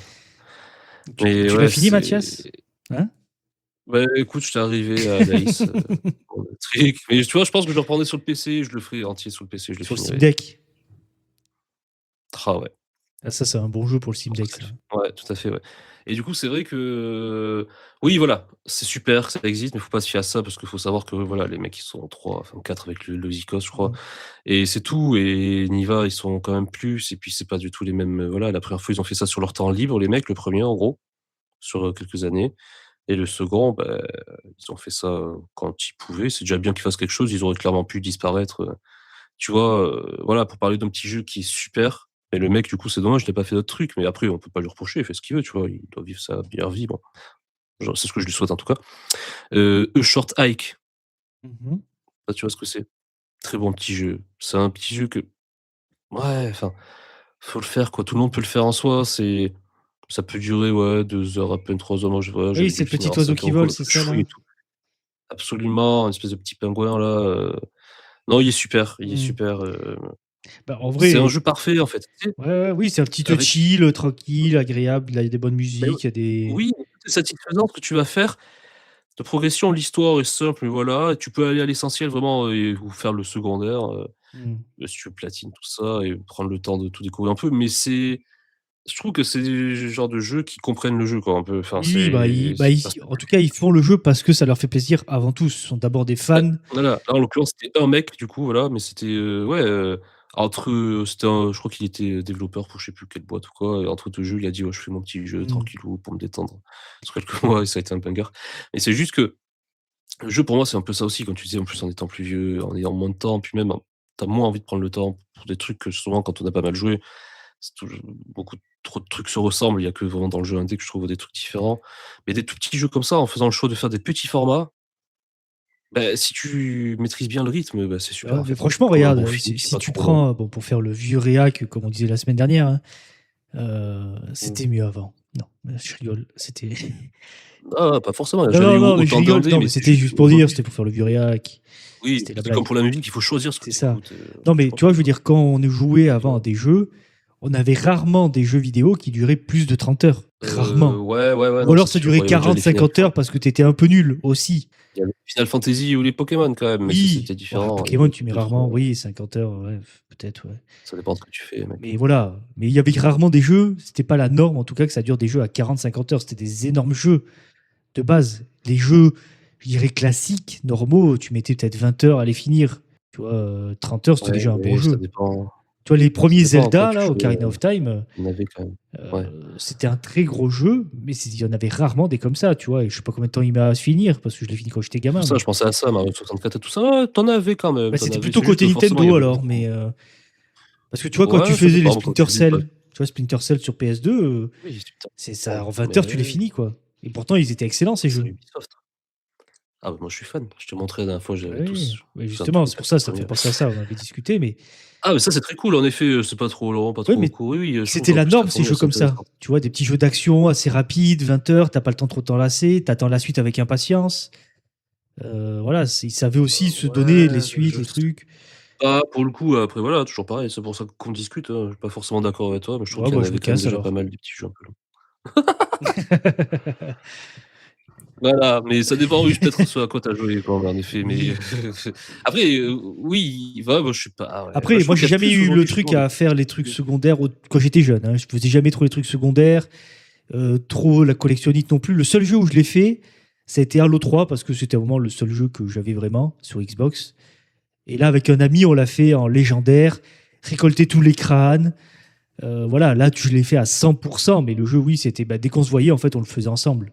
Tu Mais tu l'as ouais, fini, c'est Mathias? Hein? bah, écoute, j'étais arrivé à Daïs, pour le truc, mais tu vois, je pense que je le reprendrai sur le PC, je le ferai entier sur le PC, je le Sur le Steam finirai. Deck. Ah ouais. Ah, ça, c'est un bon jeu pour le Steam Deck, ça. Ouais, tout à fait, ouais. Et du coup, c'est vrai que, oui, voilà, c'est super que ça existe, mais faut pas se fier à ça parce qu'il faut savoir que, voilà, les mecs, ils sont 3, enfin 4 avec le Zikos, je crois Mm. et c'est tout et Niva, ils sont quand même plus et puis c'est pas du tout les mêmes, voilà, la première fois, ils ont fait ça sur leur temps libre, les mecs, le premier en gros, sur, quelques années et le second, bah, ils ont fait ça, quand ils pouvaient. C'est déjà bien qu'ils fassent quelque chose, ils auraient clairement pu disparaître, tu vois? Voilà, pour parler d'un petit jeu qui est super et le mec, du coup, c'est dommage, il a pas fait d'autres trucs, mais après, on peut pas lui reprocher, il fait ce qu'il veut, tu vois? Il doit vivre sa meilleure vie, bon, genre, c'est ce que je lui souhaite, en tout cas. A Short Hike, Mhm. ça, tu vois ce que c'est? Très bon petit jeu. C'est un petit jeu que ouais, enfin, faut le faire, quoi. Tout le monde peut le faire en soi, ça peut durer, ouais, 2 heures, à peine 3 heures. Moi, Oui, j'avais dû c'est le le finir petit en oiseau 5 qui euros vole, pendant c'est que je ça, fouille là? et tout. Absolument, une espèce de petit pingouin là, non, il est super, Mm. Bah, en c'est un vrai, jeu parfait, en fait. Tu sais, ouais, ouais, oui, c'est un petit avec chill, tranquille, agréable. Il y a des bonnes mais musiques, il y a des. oui, c'est satisfaisant ce que tu vas faire. De progression, l'histoire est simple, mais voilà, et tu peux aller à l'essentiel vraiment, ou faire le secondaire, Mm. si tu veux platine tout ça et prendre le temps de tout découvrir un peu, mais c'est je trouve que c'est le genre de jeux qui comprennent le jeu, quoi, un peu. Enfin, Oui, bah, c'est pas en tout cas, ils font le jeu parce que ça leur fait plaisir avant tout. Ce sont d'abord des bah, fans. voilà, là, en l'occurrence, c'était un mec, du coup, voilà, mais c'était, ouais, entre, c'était un je crois qu'il était développeur pour je sais plus quelle boîte ou quoi et entre 2 jeux, il a dit: «Ouais, je fais mon petit jeu Mmh. tranquillou pour me détendre». Sur quelques mois et ça a été un banger. Mais c'est juste que le jeu, pour moi, c'est un peu ça aussi, comme tu disais, en plus, en étant plus vieux, en ayant moins de temps, puis même, tu as moins envie de prendre le temps pour des trucs que souvent, quand on a pas mal joué, c'est toujours beaucoup trop de trucs se ressemblent. Il y a que vraiment dans le jeu indé que je trouve des trucs différents. Mais des tout petits jeux comme ça, en faisant le choix de faire des petits formats, bah, si tu maîtrises bien le rythme, bah, c'est super, Ouais, en mais fait. franchement, Comme un regarde, bon film qui est si pas tu trop long. prends, bon, pour faire le vieux réac, comme on disait la semaine dernière, hein, Mmh. c'était mieux avant. Non, je rigole. C'était. Ah, pas forcément, il y a Non, jamais non, eu non, mais je autant rigole. d'indés, Non, mais mais c'est c'était juste juste pour dire, c'était qu'aujourd'hui pour faire le vieux réac. oui, C'était la c'est comme blague. pour la musique, il faut choisir ce que C'est tu ça. écoutes, Non, je mais pense tu vois, je veux dire, quand on jouait tu avant à vois? des jeux, on avait rarement des jeux vidéo qui duraient plus de 30 heures. Rarement. Ouais, ouais, ouais, Ou non, alors c'est ça sûr. durait Bon, il y avait déjà 40, les Final 50 heures parce que t'étais un peu nul aussi. il y avait Final Fantasy ou les Pokémon quand même, mais ça, Oui. c'était Ouah, différent. Il y Pokémon, avait tu mets 2-3 rarement, oui, 50 heures, ouais, peut-être, ouais. ça dépend de ce que tu fais, mec. Mais voilà. Mais il y avait rarement des jeux, c'était pas la norme en tout cas que ça dure des jeux à 40, 50 heures. C'était des énormes jeux de base. Les jeux, je dirais classiques, normaux, tu mettais peut-être 20 heures à les finir. Tu vois, 30 heures, c'était Ouais, déjà un bon mais ça jeu. dépend Tu vois, les ça premiers dépend, toi, Zelda, tu là, jouais, Ocarina of Time, il y en avait quand même. Ouais. c'était un très gros jeu, mais il y en avait rarement des comme ça, tu vois. Et je sais pas combien de temps il m'a à se finir, parce que je l'ai fini quand j'étais C'est pour gamin. ça, Mais je pensais à ça, Mario 64 et tout ça. Ouais, tu en avais quand même, bah, tu en c'était avais. plutôt C'est juste côté que forcément, il y Nintendo avait alors. beaucoup Mais parce que tu vois, quand tu ouais, ça faisais les dépend, quand tu Splinter faisais pas Cell, tu vois, Splinter Cell sur PS2, oui, Splinter c'est Cell, ça, en 20 heures, mais tu les oui, finis, quoi. Et pourtant, ils étaient excellents, ces c'est jeux. Ubisoft. Ah bah, moi, je suis fan. Je te montrais la dernière fois, j'avais Oui, tous mais enfin justement, tous les c'est pour ça, persos, ça tant me fait mieux. penser à ça. On avait discuté, mais Ah mais ça, c'est très cool en effet, c'est pas trop long, pas ouais, trop mais court. Oui, oui, je trouve c'était qu'en la plus la norme, ces formule jeux assez comme ça. intéressante. Tu vois, des petits jeux d'action assez rapides, 20 heures, t'as pas le temps trop de t'enlacer, t'attends la suite avec impatience. Voilà, ils savaient aussi se donner les Ouais, suites, je les sais trucs. pas, pour le coup, après voilà, toujours pareil, c'est pour ça qu'on discute, hein. Je suis pas forcément d'accord avec toi, mais je trouve Ouais, qu'il y bah, en je me avait quand même casse déjà pas alors. mal des petits jeux un peu longs. Voilà, mais ça dépend, oui, peut-être ce à quoi tu as joué quand même, en effet, mais Oui. après, oui, va, moi je suis pas ouais, bah, Après, je moi, trouve qu'il j'ai y a jamais plus eu le aujourd'hui truc justement de à faire les trucs secondaires quand j'étais jeune, hein. Je faisais jamais trop les trucs secondaires, trop la collectionnite non plus. Le seul jeu où je l'ai fait, ça a été Halo 3 parce que c'était vraiment le seul jeu que j'avais vraiment sur Xbox. Et là, avec un ami, on l'a fait en légendaire, récolter tous les crânes. Voilà, là, je l'ai fait à 100%, mais le jeu, oui, c'était bah, dès qu'on se voyait, en fait, on le faisait ensemble.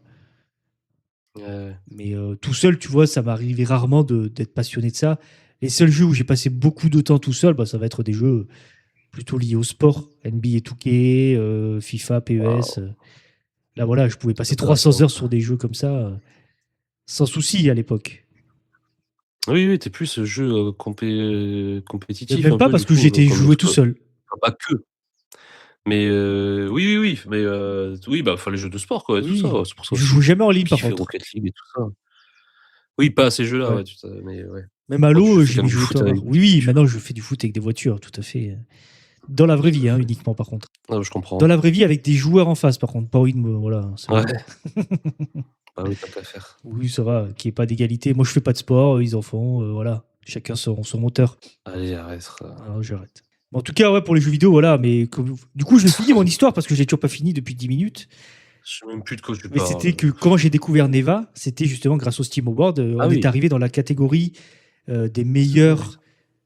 ouais, Mais tout seul, tu vois, ça m'arrivait rarement d'être passionné de ça. Les seuls jeux où j'ai passé beaucoup de temps tout seul, bah, ça va être des jeux plutôt liés au sport. NBA 2K, FIFA, PES. waouh, Là, voilà, je pouvais passer 300 intéressant heures ça. sur des jeux comme ça, sans souci à l'époque. Oui, oui, tu es plus jeu, compétitif Même un pas peu parce du que coup, j'étais comme joué parce tout que seul. enfin pas que, mais oui, oui, oui, mais oui, bah, enfin les jeux de sport quoi et tout ça, Oui. ouais, c'est pour ça Je aussi joue jamais en j'ai ligne, par kiffé contre. Rocket League et tout ça. Oui, pas à ces jeux-là, Ouais. ouais, mais ouais. Même Bon, tu Halo, fais j'y quand même du jouais foot avec tard. des Oui, oui, voitures. maintenant je fais du foot avec des voitures, tout à fait. Dans la vraie Tout vie, à hein, fait. uniquement par contre. Ah, je Dans comprends. la vraie vie, avec des joueurs en face, par contre. Pas envie de me. Voilà, ça va. Ouais, bah, oui, tant qu'à faire. Oui, ça va, qu'il n'y ait pas d'égalité. Moi, je fais pas de sport, ils en font, voilà. Chacun son moteur. Allez, arrête, Alors, j'arrête. En tout cas, ouais, pour les jeux vidéo, voilà. Mais du coup, je vais finir mon histoire parce que je l'ai toujours pas fini depuis 10 minutes. je sais même plus de quoi tu Mais parles, c'était que quand j'ai découvert Neva, c'était justement grâce au Steam Award. Ah On est oui, arrivé dans la catégorie des c'est vrai. meilleurs.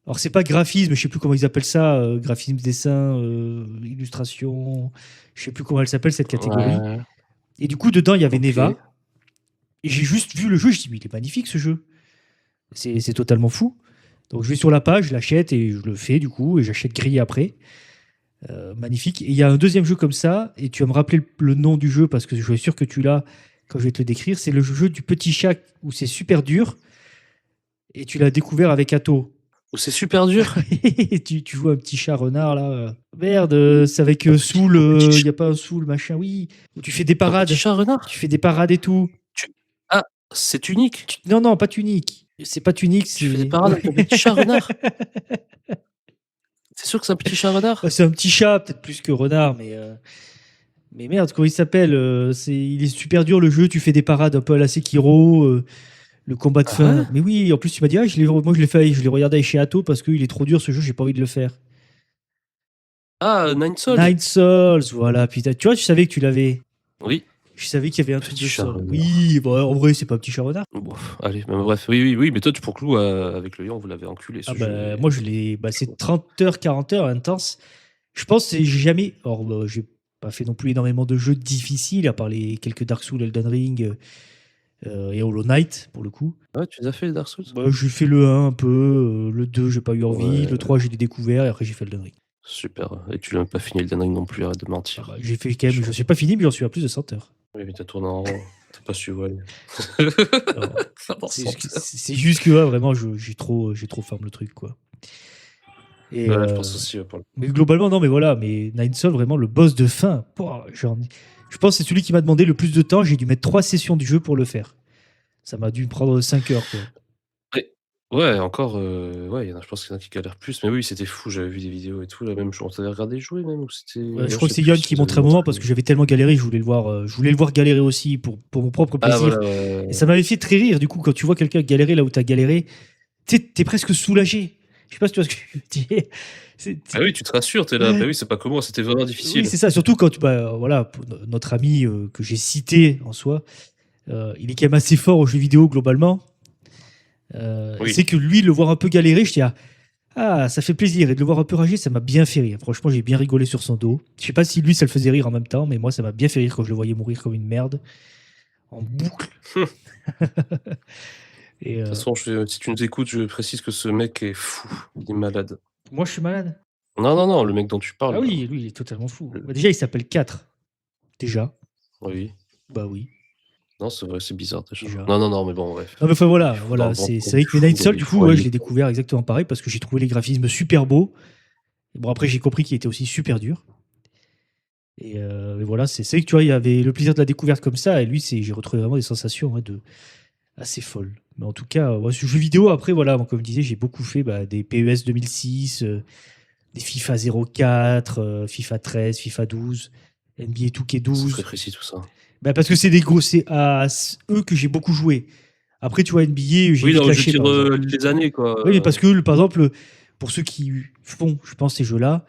Alors, c'est pas graphisme, je sais plus comment ils appellent ça. Graphisme, dessin, illustration. Je sais plus comment elle s'appelle cette catégorie. Ouais, Et du coup, dedans, il y avait OK. Neva. Et j'ai juste vu le jeu, je dis, mais il est magnifique ce jeu. C'est totalement fou. Donc je vais sur la page, je l'achète et je le fais du coup, et j'achète Gris après. Magnifique. Et il y a un deuxième jeu comme ça, et tu vas me rappeler le nom du jeu parce que je suis sûr que tu l'as quand je vais te le décrire. C'est le jeu du petit chat où c'est super dur, et tu l'as découvert avec Atto. Oh, c'est super dur? Tu joues un petit chat renard là. Merde, c'est avec Soul, Un petit il ch n'y a pas un Soul, machin, oui. Où tu fais des un petit parades. chat renard? Tu fais des parades et tout. Tu ah, c'est unique? Non, non, pas tunique. C'est pas tunique, Tu fais des c'est. parades avec un petit chat renard? Tu sûr que c'est un petit chat Ouais, renard? c'est un petit chat, peut-être plus que renard, mais merde, comment il s'appelle il est super dur le jeu, tu fais des parades un peu à la Sekiro, le combat de Ah ouais? fin. Mais oui, en plus tu m'as dit, moi je l'ai fait, je l'ai regardé chez Atto parce qu'il est trop dur ce jeu, j'ai pas envie de le faire. Ah, Nine Soul. Nine Souls, voilà, putain. Tu vois, je savais que tu l'avais. Oui. Je savais qu'il y avait un truc Petit de chat ça. renard. Oui, bon, en vrai, c'est pas un petit chat renard. Bon, allez, mais bref, oui, mais toi, pour Clou, avec le lion, vous l'avez enculé, ce Ah jeu. bah, et- moi, je l'ai. Bah, c'est 30 heures, 40 heures intense. Je pense que j'ai jamais. Or, bah, j'ai pas fait non plus énormément de jeux difficiles, à part les quelques Dark Souls, Elden Ring et Hollow Knight, pour le coup. Ouais, tu les as fait, les Dark Souls? Bah, j'ai fait le 1 un peu, le 2, j'ai pas eu envie, Ouais, le 3, j'ai découvert, et après, j'ai fait Elden Ring. super. Et tu l'as même pas fini Elden Ring non plus, arrête de Ah mentir. bah, j'ai fait quand même. Je suis pas fini, mais j'en suis à plus de 100 heures. Oui, mais t'as tourné en rond, t'as pas su où aller. Alors, Pendant c'est 100 juste que, heures. c'est juste que ouais, vraiment, j'ai trop farm le truc, quoi. Et, Ouais, je pense aussi, pour le mais globalement, non, mais voilà, mais Nine Soul, vraiment, le boss de fin, pouah, je pense que c'est celui qui m'a demandé le plus de temps. J'ai dû mettre 3 sessions du jeu pour le faire. Ça m'a dû me prendre 5 heures, quoi. Ouais, encore, ouais, je pense qu'il y en a qui galèrent plus, mais oui, c'était fou, j'avais vu des vidéos et tout, là, même, on t'avait regardé jouer même, ou c'était... Ouais, je Ouais, crois je que sais c'est plus Yann si qui vous avez montrait un moment montré. parce que j'avais tellement galéré, je voulais le voir galérer aussi pour mon propre Ah, plaisir. voilà, ouais. Et ça m'avait fait très rire, du coup, quand tu vois quelqu'un galérer là où t'as galéré, tu sais, t'es presque soulagé. Je sais pas si tu vois ce que je veux dire. Ah oui, tu te rassures, t'es là, bah Ouais. oui, c'est pas comme moi, c'était vraiment Oui, difficile. c'est ça. Surtout quand, bah, voilà, pour notre ami que j'ai cité en soi, il est quand même assez fort aux jeux vidéo globalement. Et Oui. c'est que lui, le voir un peu galérer, je dis ah, ça fait plaisir. Et de le voir un peu rager, ça m'a bien fait rire. Franchement, j'ai bien rigolé sur son dos. Je sais pas si lui, ça le faisait rire en même temps, mais moi, ça m'a bien fait rire quand je le voyais mourir comme une merde en boucle. Et De toute façon, si tu nous écoutes, je précise que ce mec est fou, il est malade. moi, je suis malade. Non, le mec dont tu Ah parles, là. oui, lui, il est totalement fou. Le- Bah, déjà, il s'appelle 4. Déjà. Oui. Bah oui, Non, c'est vrai, c'est bizarre déjà. déjà. Non, mais bon, bref. Non, mais enfin, Il voilà, faut dans voilà, le ventre c'est du vrai que fou, Midnight donc Soul, il du coup, faut ouais, je aller. l'ai découvert exactement pareil parce que j'ai trouvé les graphismes super beaux. Et bon, après, j'ai compris qu'il était aussi super dur. Et voilà, c'est vrai que tu vois, il y avait le plaisir de la découverte comme ça. Et lui, j'ai retrouvé vraiment des sensations ouais, assez folles. Mais en tout cas, ouais, ce jeu vidéo, après, voilà, moi, comme je disais, j'ai beaucoup fait bah, des PES 2006, des FIFA 04, FIFA 13, FIFA 12, NBA 2K C'est très 12. précis tout ça. Bah, parce que c'est des gros, c'est à eux que j'ai beaucoup joué. Après, tu vois, NBA, j'ai Oui, vite non, je veux lâché, dire par exemple. les années, quoi. Oui, mais parce que, par exemple, pour ceux qui font, je pense, ces jeux-là,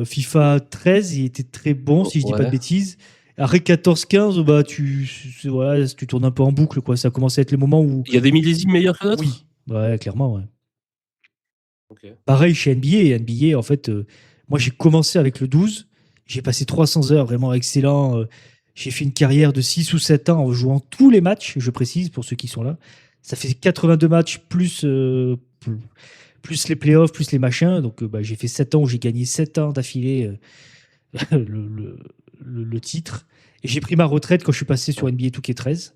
FIFA 13, il était très bon, si je dis pas de Ouais. bêtises. Après 14-15, bah, voilà, tu tournes un peu en boucle, quoi. Ça commence à être le moment où. Il y a des millésimes meilleurs que d'autres? Oui, ouais, clairement, ouais. Ok. Pareil chez NBA. NBA, en fait, moi, j'ai commencé avec le 12. J'ai passé 300 heures, vraiment excellent. J'ai fait une carrière de 6 ou 7 ans en jouant tous les matchs, je précise, pour ceux qui sont là. Ça fait 82 matchs plus les playoffs, plus les machins. Donc, bah, j'ai fait 7 ans où j'ai gagné 7 ans d'affilée le titre. Et j'ai pris ma retraite quand je suis passé sur NBA 2K13.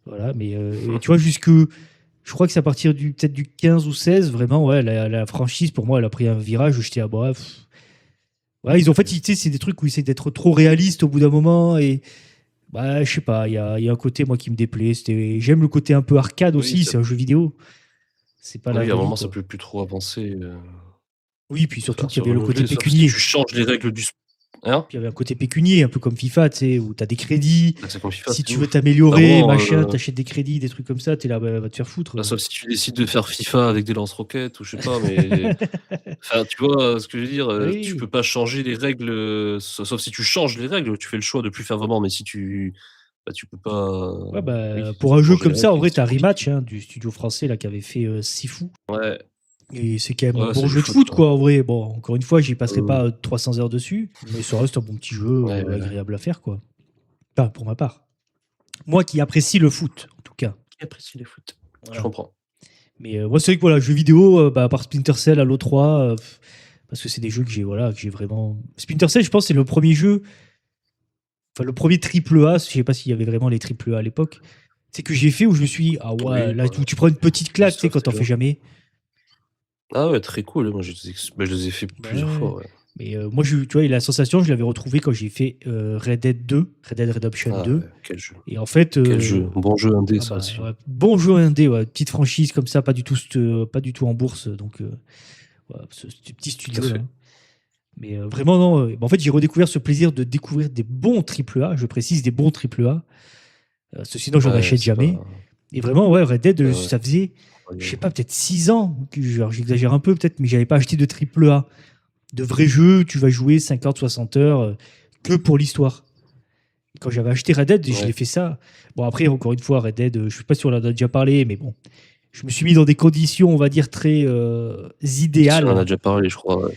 Voilà, mais et tu vois, je crois que c'est à partir peut-être du 15 ou 16, vraiment, ouais, la franchise, pour moi, elle a pris un virage où j'étais à bref. Ouais, ils ont fait, tu sais, c'est des trucs où ils essaient d'être trop réalistes au bout d'un moment. Et bah, je sais pas, il y a un côté, moi, qui me déplaît. J'aime le côté un peu arcade Oui, aussi, c'est un jeu vidéo. C'est pas la oui, à un folie, moment, ça quoi. peut plus trop avancer. Oui, puis surtout Faire qu'il se y avait le côté renouveler, sauf si tu pécunier. changes les règles du hein? Puis il y avait un côté pécunier, un peu comme FIFA, tu sais, où tu as des crédits. Bah, c'est comme FIFA, Si c'est tu veux ouf. À un t'améliorer, moment, machin, t'achètes des crédits, des trucs comme ça, t'es là, bah, va te faire foutre. bah, sauf si tu décides de faire FIFA avec des lance-roquettes ou je sais pas, mais enfin, tu vois, ce que je veux dire, tu peux Oui. pas changer les règles, sauf si tu changes les règles, tu fais le choix de plus faire vraiment, mais si tu bah, tu peux pas, Ouais, bah, oui, pour un jeu changer comme les ça, en règles, vrai, c'est t'as compliqué. Rematch hein, du studio français là, qui avait fait Sifu. Ouais, Et c'est quand même un ouais, bon c'est du jeu de foot, foot, ça. quoi, en vrai. Bon, encore une fois, j'y passerai Mmh. pas 300 heures dessus, mais ça reste un bon petit jeu Ouais. agréable à faire, quoi. Enfin, pour ma part. Moi qui apprécie le foot, en tout cas. Qui apprécie les foot? Je Voilà. comprends. Mais moi, c'est vrai que voilà, jeux vidéo, bah, à part Splinter Cell, Halo 3, parce que c'est des jeux que j'ai vraiment. Splinter Cell, je pense, c'est le premier jeu, enfin le premier triple A, je sais pas s'il y avait vraiment les triple A à l'époque, c'est que j'ai fait où je me suis dit, ah ouais, Oui, là bah, où tu prends une petite claque, tu sais, Ubisoft, quand t'en c'est fais bien. jamais. Ah ouais, très cool, moi je les ai fait plusieurs Ouais. fois, ouais. Mais moi, tu vois, la sensation, je l'avais retrouvée quand j'ai fait Red Dead 2, Red Dead Redemption Ah 2. ouais, quel jeu. Et en fait, Quel jeu. Bon jeu indé, ah ça bah, aussi. ouais, bon jeu indé, ouais, petite franchise comme ça, pas du tout en bourse, donc voilà, ce petit Tout à studio là. fait. Mais vraiment, non. En fait, j'ai redécouvert ce plaisir de découvrir des bons triple A, je précise, des bons triple A. Parce que sinon, j'en Ouais, achète c'est pas jamais. Et vraiment, ouais, Red Dead, ouais, ça faisait, je sais incroyable. pas, peut-être 6 ans, genre, j'exagère un peu peut-être, mais j'avais pas acheté de triple A. de vrais jeux, tu vas jouer 50, 60 heures que pour l'histoire. Quand j'avais acheté Red Dead, je l'ai Ouais. fait ça. Bon, après, encore une fois, Red Dead, je sais pas si on en a déjà parlé, mais bon, je me suis mis dans des conditions, on va dire, très Si on en a idéales déjà parlé, je crois. pour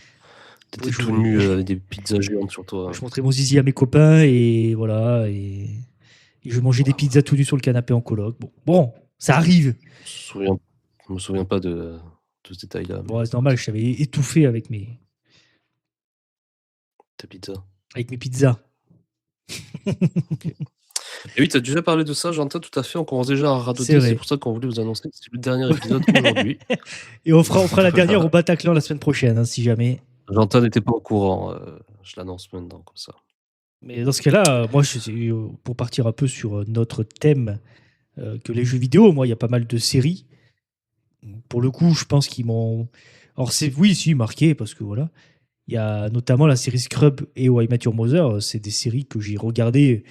T'étais y tout jouer. nu avec des pizzas géantes sur toi. Je montrais mon zizi à mes copains et voilà. Et je mangeais des pizzas tout nu sur le canapé en coloc. Bon, ça arrive. Je me souviens pas de ce détail-là, mais Bon, c'est normal, je t'avais étouffé ta pizza. avec mes pizzas. Ok. Et oui, tu as déjà parlé de ça, j'entends tout à fait. On commence déjà à C'est radoter. C'est vrai. pour ça qu'on voulait vous annoncer que c'est le dernier épisode aujourd'hui. Et on fera la dernière Voilà. au Bataclan la semaine prochaine, hein, si jamais. J'entends n'était pas au courant. Je l'annonce maintenant, comme ça. Mais dans ce cas-là, moi, pour partir un peu sur notre thème que les jeux vidéo, moi, il y a pas mal de séries. Pour le coup, je pense qu'ils m'ont. Alors, oui, si, marqué, parce que voilà. Il y a notamment la série Scrub et How I Met Your Mother. C'est des séries que j'ai regardées,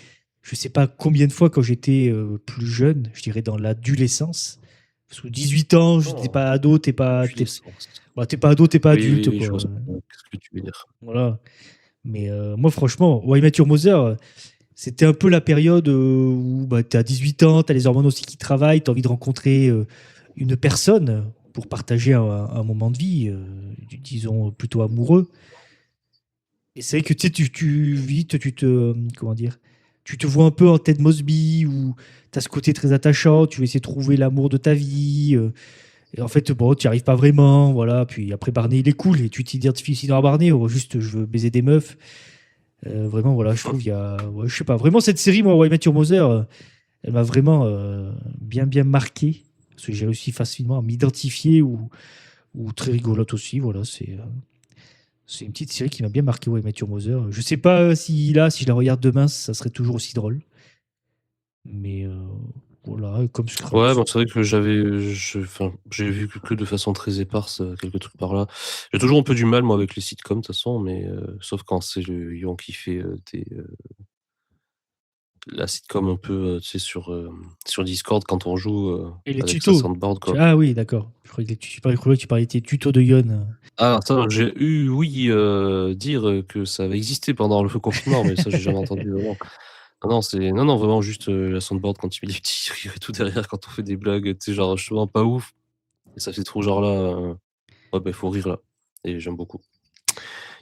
je sais pas combien de fois quand j'étais plus jeune, je dirais dans l'adolescence. Parce que 18 ans, t'es Oh, pas ado, puissance. t'es pas ado, t'es pas Oui, oui, adulte, oui, je quoi. vois ce que tu veux dire. Voilà. Mais moi, franchement, How I Met Your Mother, c'était un peu la période où bah, tu as 18 ans, tu as les hormones aussi qui travaillent, tu as envie de rencontrer une personne pour partager un moment de vie, disons plutôt amoureux. Et c'est vrai que tu sais, vite, comment dire, tu te vois un peu en Ted Mosby où tu as ce côté très attachant, tu veux essayer de trouver l'amour de ta vie. Et en fait, bon, tu n'y arrives pas vraiment, voilà. Puis après, Barney, il est cool et tu t'identifies aussi dans Barney, ou juste je veux baiser des meufs. Vraiment, voilà, je trouve, il y a. Ouais, je sais pas, vraiment, cette série, moi, How I Met Your Mother, elle m'a vraiment bien marqué. Parce que j'ai réussi facilement à m'identifier ou très rigolote aussi. Voilà, c'est une petite série qui m'a bien marqué, How I Met Your Mother. Je sais pas si là, si je la regarde demain, ça serait toujours aussi drôle. Mais voilà, comme Scrubs. Ouais, bon, c'est vrai que enfin, j'ai vu que de façon très éparse quelques trucs par là. J'ai toujours un peu du mal, moi, avec les sitcoms, de toute façon, mais sauf quand c'est le Yon qui fait la sitcom un peu, tu sais, sur Discord quand on joue Et les avec sa tutos. soundboard, quoi. Ah oui, d'accord. Je croyais que tu parlais des tutos de Yon. Ah, ça, j'ai eu, oui, dire que ça avait existé pendant le confinement, mais ça, j'ai jamais entendu vraiment. Non, non, vraiment juste la soundboard quand il met des petits rires et tout derrière quand on fait des blagues, tu sais, genre justement pas ouf. Et ça fait trop genre là, ouais, bah, il faut rire là. Et j'aime beaucoup.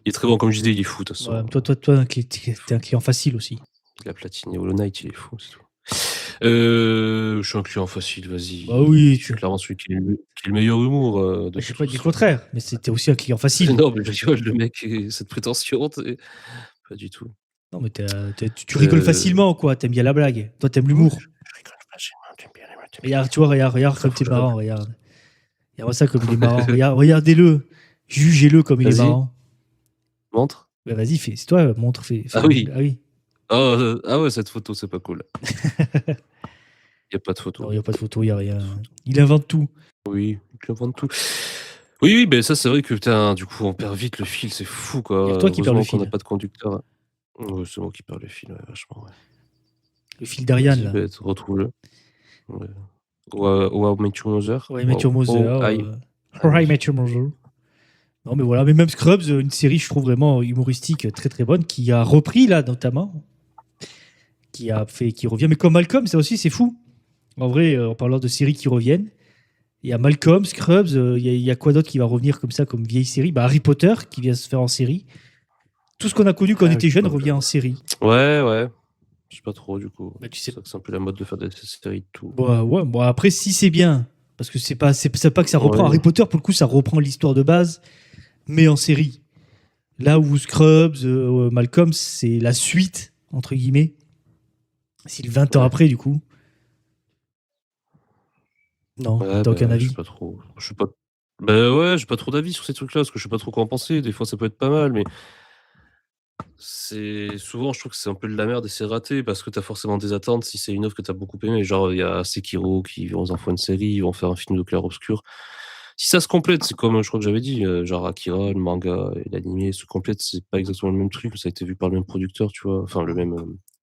Il est très bon, comme je disais, il est fou de toute Ouais, façon. toi, t'es un client facile aussi. Il a platiné Hollow Knight, il est fou, c'est tout. Je suis un client facile, Bah vas-y. oui, Je suis clairement celui qui a le meilleur humour, de j'ai pas tous. dit le contraire, mais c'était aussi un client facile. Non, mais je rigole, le mec cette prétention, tu pas du tout. Non, mais tu rigoles Heu, facilement, quoi. T'aimes bien la blague. Toi, t'aimes oui, l'humour. je rigole facilement, tu aimes bien les Regarde, tu vois, regarde comme t'es incroyable. marrant, regarde. Regarde ça comme il est marrant. Regardez-le. Jugez-le comme il est Vas-y, marrant. montre. Bah, vas-y, c'est toi, montre, fais Ah le. oui. Ah oui. Oh, ah ouais, cette photo, c'est pas cool. Il y a pas de Non, photo. il n'y a pas de photo, il n'y a Pas de rien. photo. Il invente tout. Oui, tu inventes tout. Oui, oui, beh, ça, c'est vrai que putain, du coup, on perd vite le fil, c'est fou, Il y a quoi. toi qui perds le Heureusement qu'on n'a fil. pas de conducteur. Ouais, c'est moi qui perds le fil, ouais, vachement, ouais. Le fil d'Ariane, Vas-y, là. beh, retrouve-le. Ouais. How I Met Your Mother. Ouais, Matthew Moser. I How Met I Met Your Mother. Non, mais voilà. Mais même Scrubs, une série, je trouve vraiment humoristique, très très bonne, qui a repris, là, notamment. Qui revient. Mais comme Malcolm, ça aussi, c'est fou. En vrai, en parlant de séries qui reviennent, il y a Malcolm, Scrubs, il y a quoi d'autre qui va revenir comme ça, comme vieille série? Bah, Harry Potter, qui vient se faire en série. Tout ce qu'on a connu quand on était Harry jeune Potter. revient en série. Ouais, ouais. Je sais pas trop, du coup. Bah, tu C'est sais. vrai que c'est un peu la mode de faire des séries de tout. Bon, ouais, bon, après, si c'est bien, parce que c'est pas que ça reprend Ouais. Harry Potter, pour le coup, ça reprend l'histoire de base, mais en série. Là où Scrubs, Malcolm, c'est la suite, entre guillemets. C'est 20 ans Ouais. après, du coup. Non, Ouais, t'as aucun bah, je sais avis. pas trop. Je sais pas. Bah ouais, j'ai pas trop d'avis sur ces trucs-là, parce que je sais pas trop quoi en penser. Des fois, ça peut être pas mal, mais c'est souvent, je trouve que c'est un peu de la merde et c'est raté parce que t'as forcément des attentes si c'est une œuvre que t'as beaucoup aimé. Genre, il y a Sekiro qui vont en faire une série, ils vont faire un film de clair-obscur. Si ça se complète, c'est comme je crois que j'avais dit, genre Akira, le manga et l'animé se complètent, c'est pas exactement le même truc, ça a été vu par le même producteur, tu vois. Enfin, le même,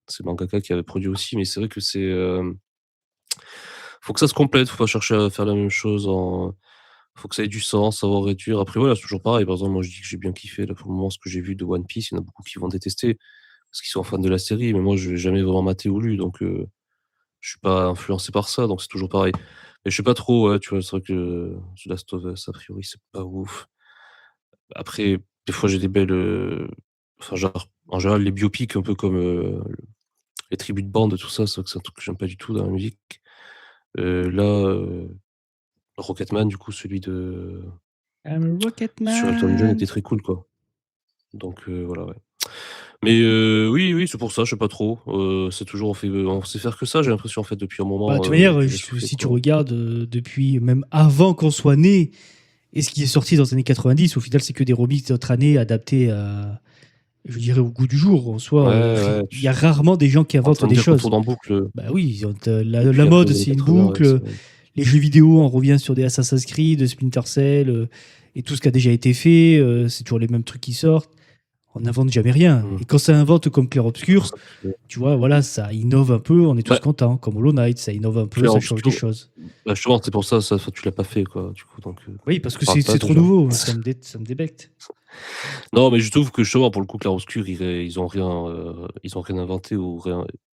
c'est mangaka qui avait produit aussi, mais c'est vrai que faut que ça se complète, faut pas chercher à faire la même chose Faut que ça ait du sens, savoir réduire. Après, voilà, c'est toujours pareil. Par exemple, moi, je dis que j'ai bien kiffé, là, pour le moment, ce que j'ai vu de One Piece. Il y en a beaucoup qui vont détester parce qu'ils sont fans de la série, mais moi, je l'ai jamais vraiment maté ou lu, donc je suis pas influencé par ça, donc c'est toujours pareil. Mais je sais pas trop, ouais, tu vois, c'est vrai que The Last of Us, a priori, c'est pas ouf. Après, des fois, j'ai des belles, enfin, genre, en général, les biopics un peu comme, les tribus de bande, tout ça, c'est vrai que c'est un truc que j'aime pas du tout dans la musique. Là, Rocketman, du coup, celui de I'm a Rocket sur Elton John était Man. très cool, quoi. Donc voilà, ouais. Mais oui, oui, c'est pour ça, je sais pas trop. C'est toujours on sait faire que ça, j'ai l'impression, en fait, depuis un Bah, de moment, toute manière, tu laisses souffler, si tu quoi. regardes depuis même avant qu'on soit né, et ce qui est sorti dans les années 90, au final, c'est que des remixes d'autres années adaptés à, je dirais, au goût du jour. En Ouais, soi, ouais, il y a rarement des gens qui en inventent train de des dire qu'on choses. tourne en boucle, Bah oui, la depuis un peu mode, les années c'est une 80, ouais, c'est boucle. vrai. Les jeux vidéo, on revient sur des Assassin's Creed, Splinter Cell, et tout ce qui a déjà été fait. C'est toujours les mêmes trucs qui sortent. On n'invente jamais rien. Mmh. Et quand ça invente comme Clair C'est pour Obscur, ça que tu vois, voilà, ça innove un peu, on est tous bah, contents. Comme Hollow Knight, ça innove un peu, Clair ça change des Obscur, choses. bah, justement, c'est pour ça, enfin, tu l'as pas fait, quoi, du coup, donc Oui, parce que parle pas c'est trop déjà. nouveau, ça me débecte. Non, mais je trouve que justement, pour le coup, Clair Obscur, ils ont rien inventé ou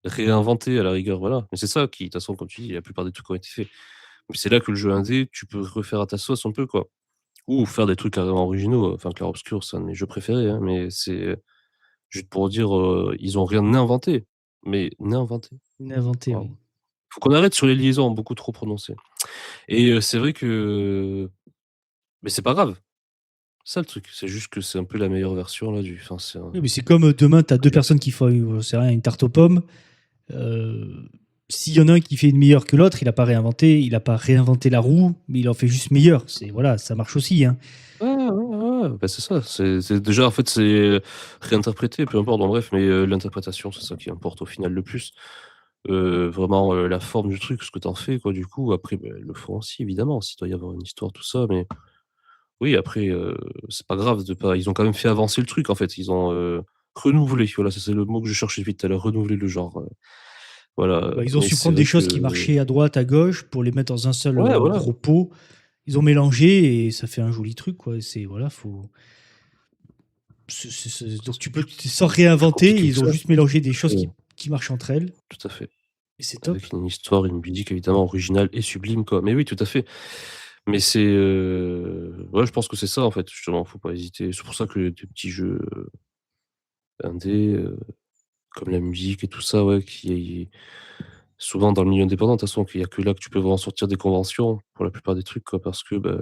réinventé à la rigueur, voilà. Mais c'est ça qui, de toute façon, comme tu dis, la plupart des trucs ont été faits. Mais c'est là que le jeu indé, tu peux refaire à ta sauce un peu, quoi. Ou faire des trucs carrément originaux. Enfin, Clair Obscur, c'est un de mes jeux préférés, hein, mais c'est juste pour dire, ils ont rien inventé, mais inventé. Inventé, Waouh. oui. Faut qu'on arrête sur les liaisons beaucoup trop prononcées. Et c'est vrai que mais c'est pas grave. C'est ça le truc, c'est juste que c'est un peu la meilleure version là du enfin c'est un Oui, mais c'est comme demain, tu as deux comment dire? personnes qui font, c'est rien, une tarte aux pommes. Euh, S'il y en a un qui fait une meilleure que l'autre, il a pas réinventé la roue, mais il en fait juste meilleur. C'est voilà, ça marche aussi, hein. Ouais, ouais, ouais, bah, c'est ça, c'est déjà en fait c'est réinterpréter, peu importe, bon bref, mais l'interprétation, c'est ça qui importe au final le plus. Vraiment, la forme du truc, ce que tu en fais quoi du coup. Après, beh, le fond aussi évidemment, s'il doit y avoir une histoire, tout ça, mais oui après, c'est pas grave de pas ils ont quand même fait avancer le truc en fait. Ils ont, renouvelé, voilà, ça c'est le mot que je cherchais depuis tout à l'heure, renouveler le genre, voilà, Bah, ils ont mais su c'est prendre des vrai choses qui que marchaient à droite, à gauche, pour les mettre dans un seul ouais, voilà, gros pot. Ils ont mélangé et ça fait un joli truc, quoi. C'est voilà, faut. Donc tu peux sans plus réinventer, compliqué que ils ont ça. juste mélangé des choses Heu, qui marchent entre elles tout à fait. et c'est top. Avec une histoire, une musique évidemment originale et sublime quoi. Mais oui, tout à fait. Mais c'est, ouais, je pense que c'est ça en fait, justement, faut pas hésiter. C'est pour ça que des petits jeux, indés, comme la musique et tout ça, ouais, qui souvent dans le milieu indépendant, de toute façon, qu'il y a que là que tu peux vraiment sortir des conventions pour la plupart des trucs quoi, parce que, bah,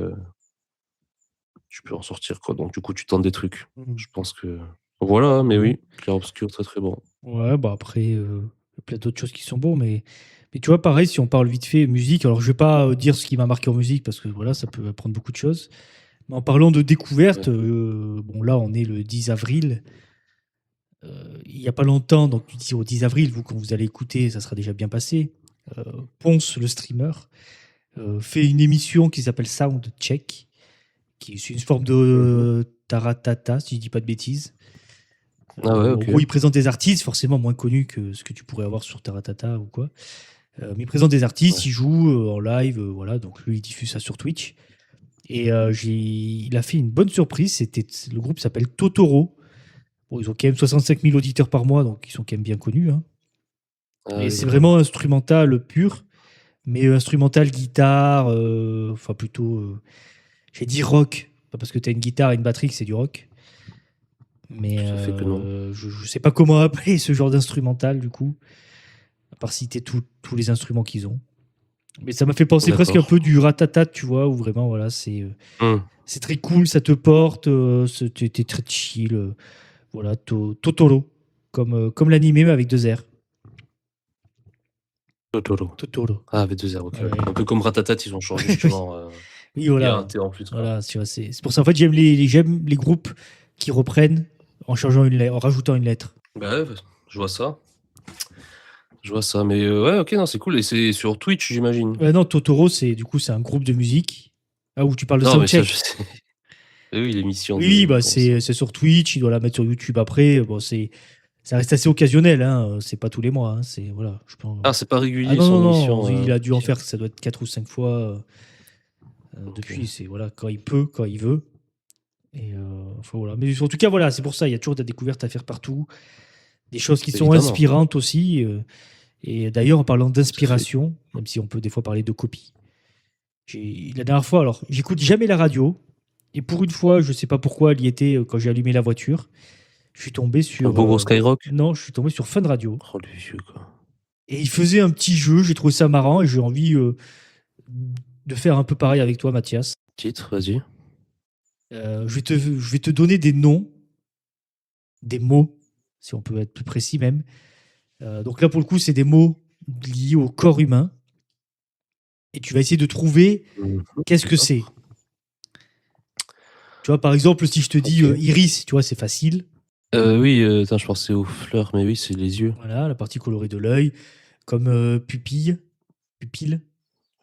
tu peux en sortir quoi, donc du coup, tu tentes des trucs. Mhm. Je pense que voilà, mais Ouais. oui, Clair Obscur, très, très bon. Ouais, bah après, il y a plein d'autres choses qui sont bons, mais tu vois, pareil, si on parle vite fait musique, alors je vais pas dire ce qui m'a marqué en musique parce que voilà, ça peut apprendre beaucoup de choses. Mais en parlant de découverte, Ouais. bon là, on est le 10 avril. Il y a pas longtemps, donc tu dis au 10 avril, vous, quand vous allez écouter, ça sera déjà bien passé. Euh, Ponce, le streamer, fait une émission qui s'appelle Soundcheck, qui est une forme Mmh. de taratata, si je dis pas de bêtises. Ah ouais, En OK. gros, il présente des artistes, forcément moins connus que ce que tu pourrais avoir sur Taratata ou quoi. Mais il présente des artistes, Ouais. il joue en live, voilà. Donc lui, il diffuse ça sur Twitch. Et il a fait une bonne surprise. Le groupe s'appelle Totoro. Bon, ils ont quand même 65 000 auditeurs par mois, donc ils sont quand même bien connus, hein. Ah Et oui, c'est d'accord. vraiment instrumental pur, mais instrumental guitare, enfin plutôt, j'ai dit rock, pas parce que tu as une guitare et une batterie que c'est du rock. Mais Tout à fait que non. je ne sais pas comment appeler ce genre d'instrumental du coup, à part citer tous les instruments qu'ils ont. Mais ça m'a fait penser presque un D'accord. peu du Ratatat, tu vois, où vraiment, voilà, Mmh. c'est très cool, ça te porte, t'es très chill. Voilà, Totoro, comme l'animé, mais avec deux R. Totoro. Totoro. Ah, avec 2 R, OK, ouais. Ouais. Un peu comme Ratatat, ils ont changé Oui, justement, oui, il y a un voilà. T en plus, quoi. Voilà, tu vois, c'est pour ça, en fait, j'aime les groupes qui reprennent en changeant une lettre, en rajoutant une lettre. Bah ouais, je vois ça. Je vois ça, mais ouais, OK, non, c'est cool et c'est sur Twitch, j'imagine? Non, Totoro, c'est un groupe de musique. Ah, où tu parles de Non, mais ça, je Soundcheck. sais. Et oui, l'émission Oui, oui, de bah Ponce. c'est sur Twitch, il doit la mettre sur YouTube après. Bon, ça reste assez occasionnel, hein. C'est pas tous les mois, hein. C'est voilà, je pense. Ah, c'est pas Ah régulier non, son non, non, émission, il a dû en OK. faire, ça doit être 4 ou 5 fois. Depuis, c'est voilà, quand il peut, quand il veut. Et enfin, voilà. Mais en tout cas, voilà, c'est pour ça, il y a toujours des découvertes à faire partout. Des choses qui sont Évidemment. inspirantes aussi. Et d'ailleurs, en parlant Tout à fait. d'inspiration, même si on peut des fois parler de copie, la dernière fois, alors, j'écoute jamais la radio. Et pour une fois, je sais pas pourquoi, elle y était quand j'ai allumé la voiture. Je suis tombé Un sur. beau gros Skyrock. Non, je suis tombé sur Fun Radio. Oh, le vieux, quoi. Et il faisait un petit jeu, j'ai trouvé ça marrant et j'ai envie de faire un peu pareil avec toi, Mathias. Titre, vas-y. Je vais te donner des noms, des mots, si on peut être plus précis même. Donc là, pour le coup, c'est des mots liés au corps humain. Et tu vas essayer de trouver qu'est-ce que c'est. Tu vois, par exemple, si je te dis Ok. iris, tu vois, c'est facile. Oui, attends, je pensais aux fleurs, mais oui, c'est les yeux. Voilà, la partie colorée de l'œil. Comme pupille,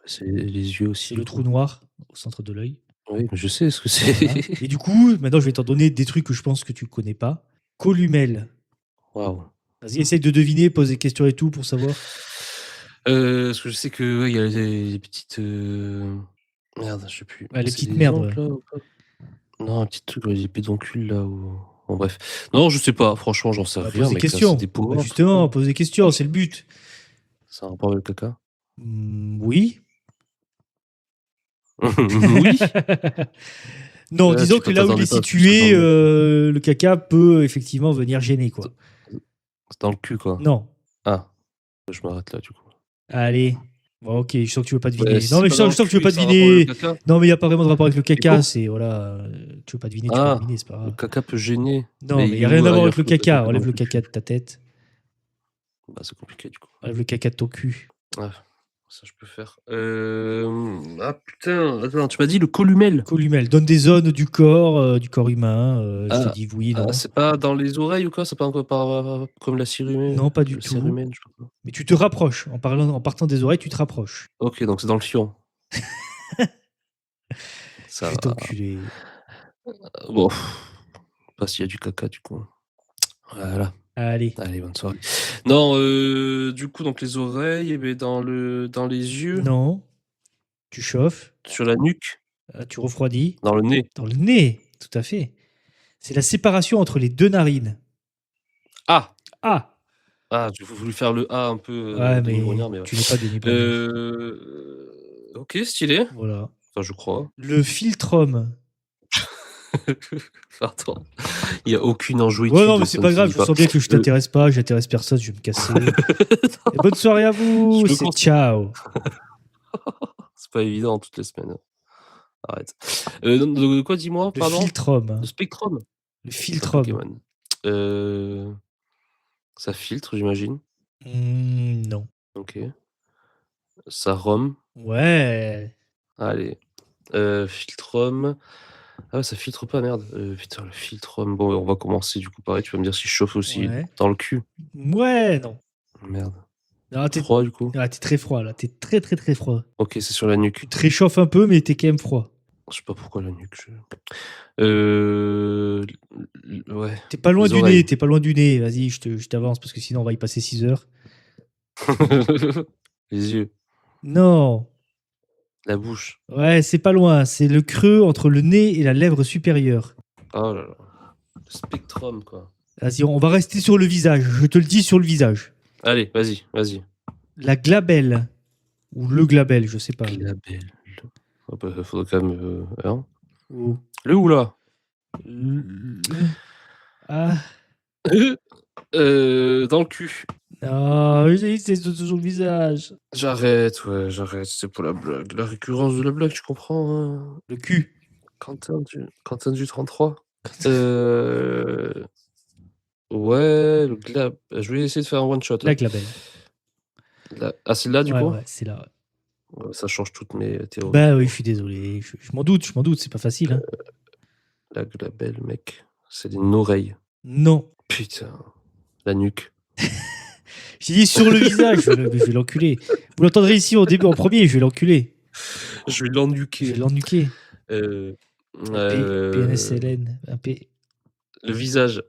C'est les yeux aussi. c'est le du trou coup. noir au centre de l'œil. Oui, mais je sais ce que c'est. Voilà. Et du coup, maintenant, je vais t'en donner des trucs que je pense que tu ne connais pas. Columelle. Waouh. Vas-y, essaye de deviner, pose des questions et tout pour savoir. Parce que je sais que ouais, il y a les petites. Merde, je sais plus. Ouais, les C'est petites des merdes. ongles là ou pas? Non, un petit truc, les pédoncules là. Bon, bref. Non, je sais pas. Franchement, j'en sais Bah, rien, pose des mec. Là, c'est questions. des Bah, power. justement, pose des questions, c'est le but. C'est un rapport avec le caca. Oui. Oui. Non, disons Tu que là où il est t'attendais pas à ce que ce soit situé, dans le caca peut effectivement venir gêner, quoi. c'est dans le cul, quoi. Non. Ah, je m'arrête là, du coup. Allez. Bon, ok, je sens que tu veux pas deviner. Si Non, c'est mais pas dans je le sens que tu veux cul et pas que ça a un rapport avec deviner. le caca. Non, mais il n'y a pas vraiment de rapport avec le caca. Pipo. C'est, voilà, tu veux pas deviner, Ah, c'est pas le grave. caca peut gêner. Non, mais il il n'y est a où rien à voir avec le l'arrière-fou de caca. dans Enlève le cul? caca de ta tête. Bah, c'est compliqué, du coup. Enlève le caca de ton cul. Ah, ça, je peux faire. Ah, putain. Attends, tu m'as dit le columel. Columelle. Donne des zones du corps humain. Je te Ah, dis oui, non. c'est pas dans les oreilles ou quoi? C'est pas encore comme la cérumen? Non, pas du Le tout. cérumen, je sais pas quoi. Mais tu te rapproches. En partant des oreilles, tu te rapproches. Ok, donc c'est dans le fion. Je Ça vais va. t'enculer. Bon, pas s'il y a du caca, du coup. Voilà. Allez. Allez, bonne soirée. Non, du coup, donc les oreilles, mais dans les yeux, Non. Tu chauffes. sur la nuque, Tu refroidis. dans le nez. Dans le nez. Tout à fait. C'est la séparation entre les deux narines. Ah! Ah. Ah, j'ai voulu faire le A un peu Ouais, Denis mais Brognard, mais ouais. tu n'es pas Denis Brognard. Ok, stylé. Voilà. Enfin, je crois. Le philtrum. Pardon. Il n'y a aucune enjouitude. Ouais, non, mais de c'est ça, pas ne se grave. dit Je pas. sens bien que je t'intéresse pas. J'intéresse personne. Je vais me casser. Et bonne soirée à vous. Je le C'est constate. ciao. C'est pas évident toutes les semaines. Arrête. De quoi, dis-moi, Le pardon? philtrum. Le Spectrum. Le C'est un philtrum. Pokémon. Ça filtre, j'imagine. Non. Ok. Ça rome. Ouais. Allez. Filtrum. Ah ouais, ça filtre pas, merde. Putain, le filtrum. Bon, on va commencer du coup pareil. Tu vas me dire si je chauffe aussi Ouais. dans le cul. Ouais, non. Merde. Ah, t'es Froid du coup. très froid là. T'es très très très froid. Ok, c'est sur la nuque. Tu te réchauffes un peu, mais t'es quand même froid. Je sais pas pourquoi la nuque. Ouais. T'es pas loin Les du oreilles. nez. T'es pas loin du nez. Vas-y, je t'avance parce que sinon on va y passer 6 heures. Les yeux. Non. La bouche. Ouais, c'est pas loin. C'est le creux entre le nez et la lèvre supérieure. Oh là là. Le spectrum, quoi. Vas-y, on va rester sur le visage. Je te le dis sur le visage. Allez, vas-y. La glabelle. Ou le glabelle, je sais pas. Glabelle. Oh bah, faudrait quand même. Hein. Ou- Le ou là? Ah. Dans le cul. Non, c'est sur le visage. J'arrête. C'est pour la blague. La récurrence de la blague, tu comprends, hein? Le cul. Quentin du 33. Ouais, le glab. Je vais essayer de faire un one shot. La glabelle. Ah, c'est là du coup? Ouais, c'est là. Ouais, ça change toutes mes théories. Bah oui, je suis désolé. Je m'en doute, c'est pas facile. Hein. La glabelle, mec. C'est une oreille. Non. Putain. La nuque. J'ai dit sur le visage, je vais l'enculer. Vous l'entendrez ici en début, en premier, je vais l'enculer. Je vais Je l'ennuquer. vais l'ennuquer. Euh, PNSLN. Le visage.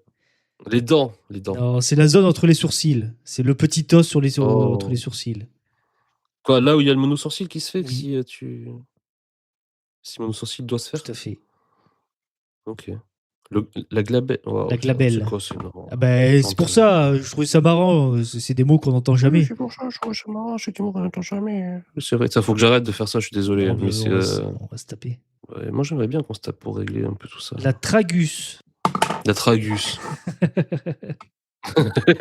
Les dents. Non, c'est la zone entre les sourcils. C'est le petit os entre les sourcils. Quoi, là où il y a le monosourcil qui se fait Oui. si tu. Si mon sourcil doit se faire? Tout à fait. OK. La glabelle. Waouh, La c'est glabelle. quoi? C'est marrant. Ah ben, c'est pour ça, je trouvais ça marrant. C'est des mots qu'on n'entend jamais. C'est pour ça, je trouve ça marrant, c'est des mots qu'on n'entend jamais. C'est vrai, ça faut que j'arrête de faire ça, je suis désolé, Non, mais ben, c'est. on va se taper. Ouais, moi j'aimerais bien qu'on se tape pour régler un peu tout ça. La tragus. La tragus.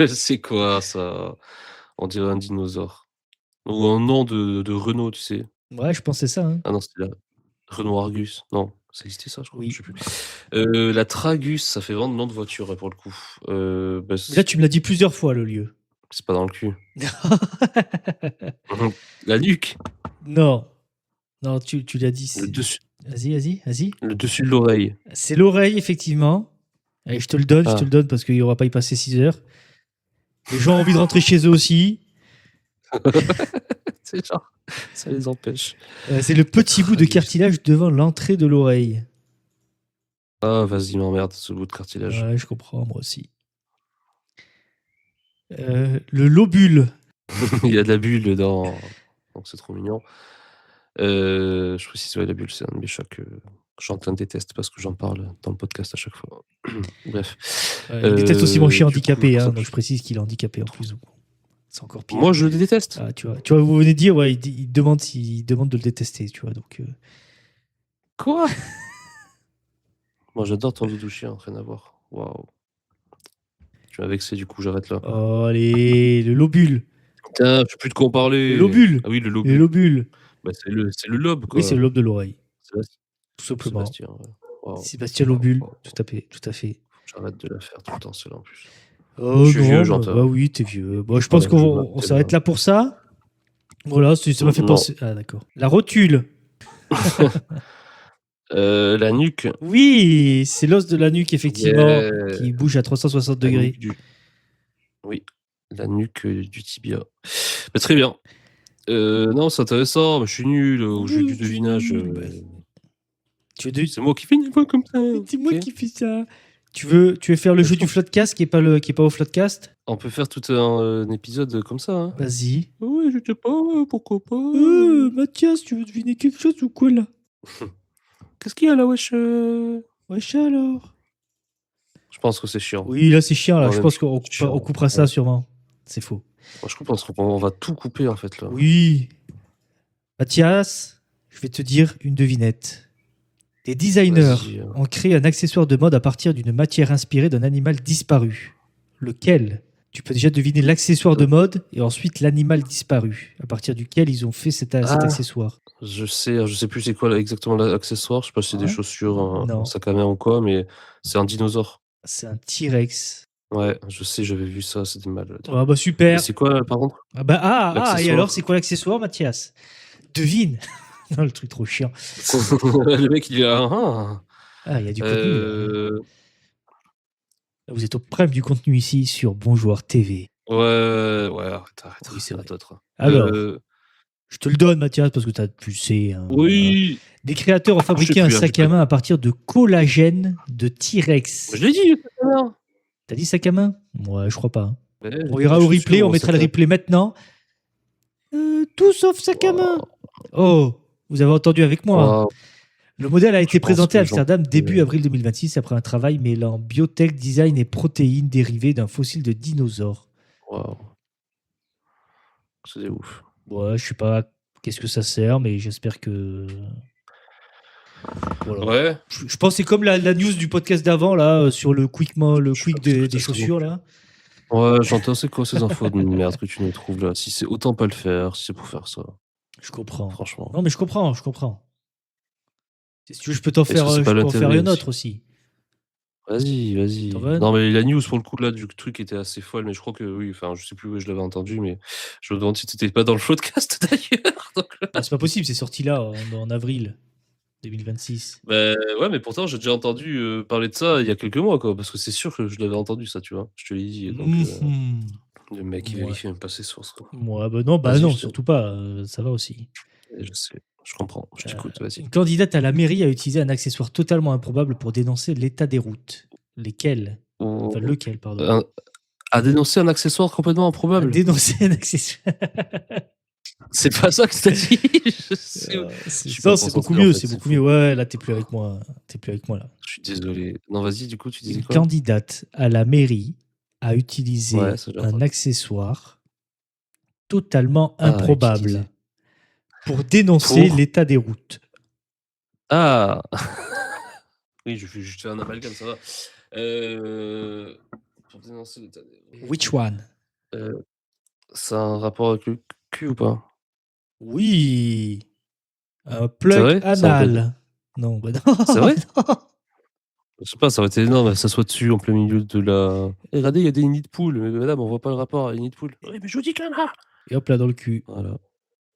C'est quoi ça? On dirait un dinosaure. Ou un nom de Renault, tu sais. Ouais, je pensais ça. Hein. Ah non, c'était la Renault Argus. Non, ça existait ça, je crois. Oui. Je sais plus. La tragus, ça fait vraiment nom de voiture pour le coup. Bah, Mais là, tu me l'as dit plusieurs fois, le lieu. c'est pas dans le cul. La nuque. Non. Non, tu l'as dit. Le dessus, Vas-y. le dessus de l'oreille. C'est l'oreille, effectivement. Allez, je te le donne, parce qu'il n'aura pas y passer 6 heures. Les gens ont envie de rentrer chez eux aussi. C'est genre, ça les empêche. C'est le petit bout de tragus. cartilage devant l'entrée de l'oreille. Ah, vas-y, m'emmerde, ce bout de cartilage. Ouais, je comprends, moi aussi. Le lobule. Il y a de la bulle dedans, donc c'est trop mignon. Je précise, ouais, la bulle, c'est un de mes chats que Chantin déteste parce que j'en parle dans le podcast à chaque fois. Bref. Il déteste aussi mon chien du coup, handicapé, ça- donc je précise qu'il est handicapé en plus. C'est encore pire. Moi, je le déteste. Ah, tu vois, vous venez de dire, ouais, il demande de le détester, tu vois, donc. Quoi? Moi, j'adore ton doudou chien, rien à voir. Waouh. Tu m'as vexé, du coup, j'arrête là. Oh, allez, le lobule. Putain, je peux plus de quoi en parler. Le lobule. Ah oui, le Le lobule. lobule. Bah, c'est le lobe, quoi. Oui, c'est le lobe de l'oreille, Sébastien. tout simplement. Sébastien, ouais. Waouh. Sébastien Lobule, Waouh. tout à fait. Faut que j'arrête de la faire tout le temps, celle-là, en plus. Oh Je suis vieux, non, j'entends. bah oui, t'es vieux. Bon, je pense Voilà, qu'on s'arrête là pour ça. Voilà, ça m'a fait Non. penser. Ah, d'accord. La rotule. La nuque. Oui, c'est l'os de la nuque, effectivement, Yeah. qui bouge à 360 La degrés. nuque Oui, la nuque du tibia. Bah, très bien. Non, c'est intéressant, mais je suis nul au jeu du devinage. Tu veux C'est moi qui fais une fois comme ça. C'est moi ok. qui fais ça. Tu veux faire le jeu du floodcast qui est pas au floodcast? On peut faire tout un épisode comme ça. Hein. Vas-y. Oui, je sais pas, pourquoi pas. Mathias, tu veux deviner quelque chose ou quoi là? Qu'est-ce qu'il y a là, wesh Wesh alors. Je pense que c'est chiant. Oui, là c'est chiant là. Ouais, Je pense qu'on chiant. coupera ça sûrement. C'est faux. Moi, je pense qu'on va tout couper en fait là. Oui. Mathias, je vais te dire une devinette. Des designers Vas-y, hein. ont créé un accessoire de mode à partir d'une matière inspirée d'un animal disparu. Lequel? Tu peux déjà deviner l'accessoire de mode et ensuite l'animal disparu, à partir duquel ils ont fait cet accessoire. Je sais plus c'est quoi là, exactement l'accessoire. Je sais pas si c'est des Ouais. chaussures, Non. un sac à main ou quoi, mais c'est un dinosaure. C'est un T-Rex. Ouais, je sais, j'avais vu ça, c'était mal. Ah bah super. Et c'est quoi par contre? Ah bah et L'accessoire. alors c'est quoi l'accessoire, Mathias? Devine. Non, le truc trop chiant. Le mec il est là. Il y a du contenu. Vous êtes au prime du contenu ici sur Bonjour TV. Ouais, arrête. Oui, c'est vrai. D'autres. Alors, je te le donne, Mathias, parce que tu as pulsé. Hein, oui. Des créateurs ont fabriqué un sac à main à partir de collagène de T-Rex. Je l'ai dit. T'as dit sac à main? Ouais, je crois pas. Ouais, on ira au replay, on mettra le replay maintenant. Tout sauf sac à main. Oh, vous avez entendu avec moi. Le modèle a été présenté à Amsterdam début avril 2026 après un travail mêlant biotech, design et protéines dérivées d'un fossile de dinosaure. Waouh. C'est ouf. Ouais, je sais pas qu'est-ce que ça sert, mais j'espère que. Voilà. Ouais. Je pense que c'est comme la news du podcast d'avant là sur le quick des chaussures là. Ouais, j'entends, c'est quoi ces infos de merde que tu nous trouves là? Si c'est autant pas le faire, si c'est pour faire ça. Je comprends. Franchement. Non, mais je comprends. Si tu veux, je peux t'en faire une autre aussi. Vas-y. Non, mais la news pour le coup là du truc était assez folle, mais je crois que oui, enfin, je sais plus où je l'avais entendu, mais je me demande si t'étais pas dans le podcast d'ailleurs. C'est pas possible, c'est sorti là en avril 2026. Bah, ouais, mais pourtant j'ai déjà entendu parler de ça il y a quelques mois, quoi, parce que c'est sûr que je l'avais entendu ça, tu vois. Je te l'ai dit. Donc, le mec il vérifie même pas ses sources, quoi. Ouais, non, surtout pas. Ça va aussi. Je sais. Je comprends, je t'écoute, vas-y. Une candidate à la mairie a utilisé un accessoire totalement improbable pour dénoncer l'état des routes. Lequel, pardon. A dénoncé un accessoire complètement improbable. A dénoncé un accessoire. C'est pas ça que t'as dit. Je suis Non, pas c'est concentré, beaucoup en mieux, fait, c'est c'est beaucoup faux. mieux. Ouais, là, t'es plus avec moi. T'es plus avec moi, là. Je suis désolé. Non, vas-y, du coup, tu disais Une quoi? candidate à la mairie a Ouais, utilisé ça, j'ai un entendu. accessoire totalement Ah, utiliser. improbable pour dénoncer Pour? l'état des routes. Ah! Oui, je fais juste faire un amalgame, ça va. Pour dénoncer l'état des Which routes, one? ça a un rapport avec le cul ou pas? Oui, un C'est plug vrai? Ça aurait anal. Non, bah non, C'est bah vrai? non. Je sais pas, ça aurait été énorme, ça soit dessus en plein milieu de la «Eh regardez, il y a des nids de poules». «Mais madame, on voit pas le rapport, il y a des nids de poules». «Oui, mais je vous dis qu'il y en a!» Et hop là dans le cul. Voilà.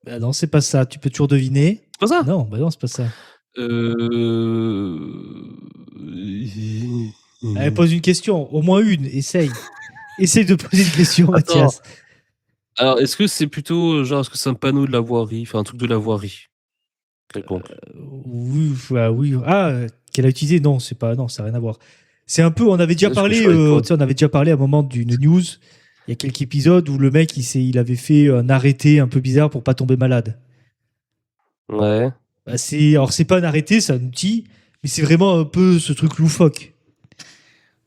Bah non, c'est pas ça. Tu peux toujours deviner. C'est pas ça? Non, bah non, c'est pas ça. Allez, pose une question, au moins une, essaye. Essaye de poser une question, Attends, Mathias. alors est-ce que c'est plutôt, genre, est-ce que c'est un panneau de la voirie? Enfin, un truc de la voirie quelconque? Oui, bah oui. Ah, qu'elle a utilisé? Non, c'est pas. Non, ça n'a rien à voir. C'est un peu. On avait déjà Est-ce que je parlé. parlais de toi? Tu sais, on avait déjà parlé à un moment d'une news. Il y a quelques épisodes où le mec, il avait fait un arrêté un peu bizarre pour pas tomber malade. Ouais. Bah, alors c'est pas un arrêté, c'est un outil, mais c'est vraiment un peu ce truc loufoque.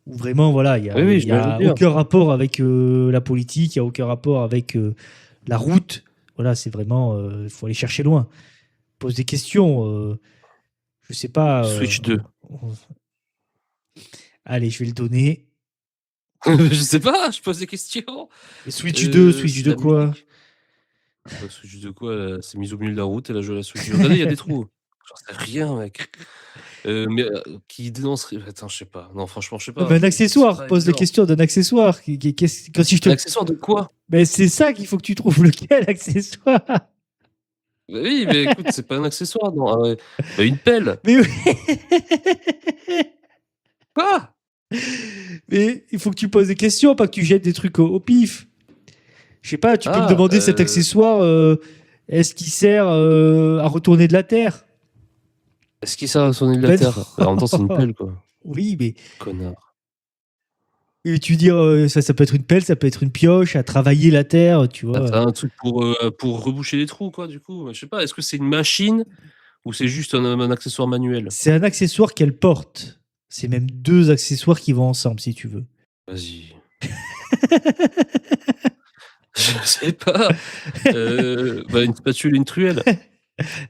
Où vraiment, voilà, Oui, oui, il y j'imagine a bien. aucun rapport avec la politique, il y a aucun rapport avec la route. Voilà, c'est vraiment. Il faut aller chercher loin. Pose des questions. Je sais pas. Switch 2. Allez, je vais le donner. Je sais pas, je pose des questions. Switch 2, Switch C'est 2 la quoi? musique? Bah, Switch 2 quoi? Elle s'est mise au milieu de la route, elle a joué à la Switch 2. Regardez, il y a des trous. J'en sais rien, mec. Mais qui dénoncerait attends, je sais pas. Non, franchement, je sais Mais pas. un C'est accessoire, pas pose les évident. questions d'un accessoire. Quand si je te... Un accessoire de quoi? Mais c'est ça qu'il faut que tu trouves lequel accessoire. Bah oui, mais écoute, c'est pas un accessoire, non. Ah ouais. Bah, une pelle. Mais oui. Quoi? Mais il faut que tu poses des questions, pas que tu jettes des trucs au pif. Je sais pas, tu peux me Ah, demander cet accessoire, est-ce qu'il sert à retourner de la terre? est-ce qu'il sert à sonner de la Ben terre? Bah, en même temps, c'est une non. pelle, quoi. Oui, mais Connard. et tu dis ça peut être une pelle, ça peut être une pioche à travailler la terre, tu Ah, vois. tu un truc pour reboucher les trous, quoi, du coup? Je sais pas, est-ce que c'est une machine ou c'est juste un accessoire manuel? C'est un accessoire qu'elle porte. C'est même deux accessoires qui vont ensemble, si tu veux. Vas-y. Je sais pas. Bah, une spatule et une truelle?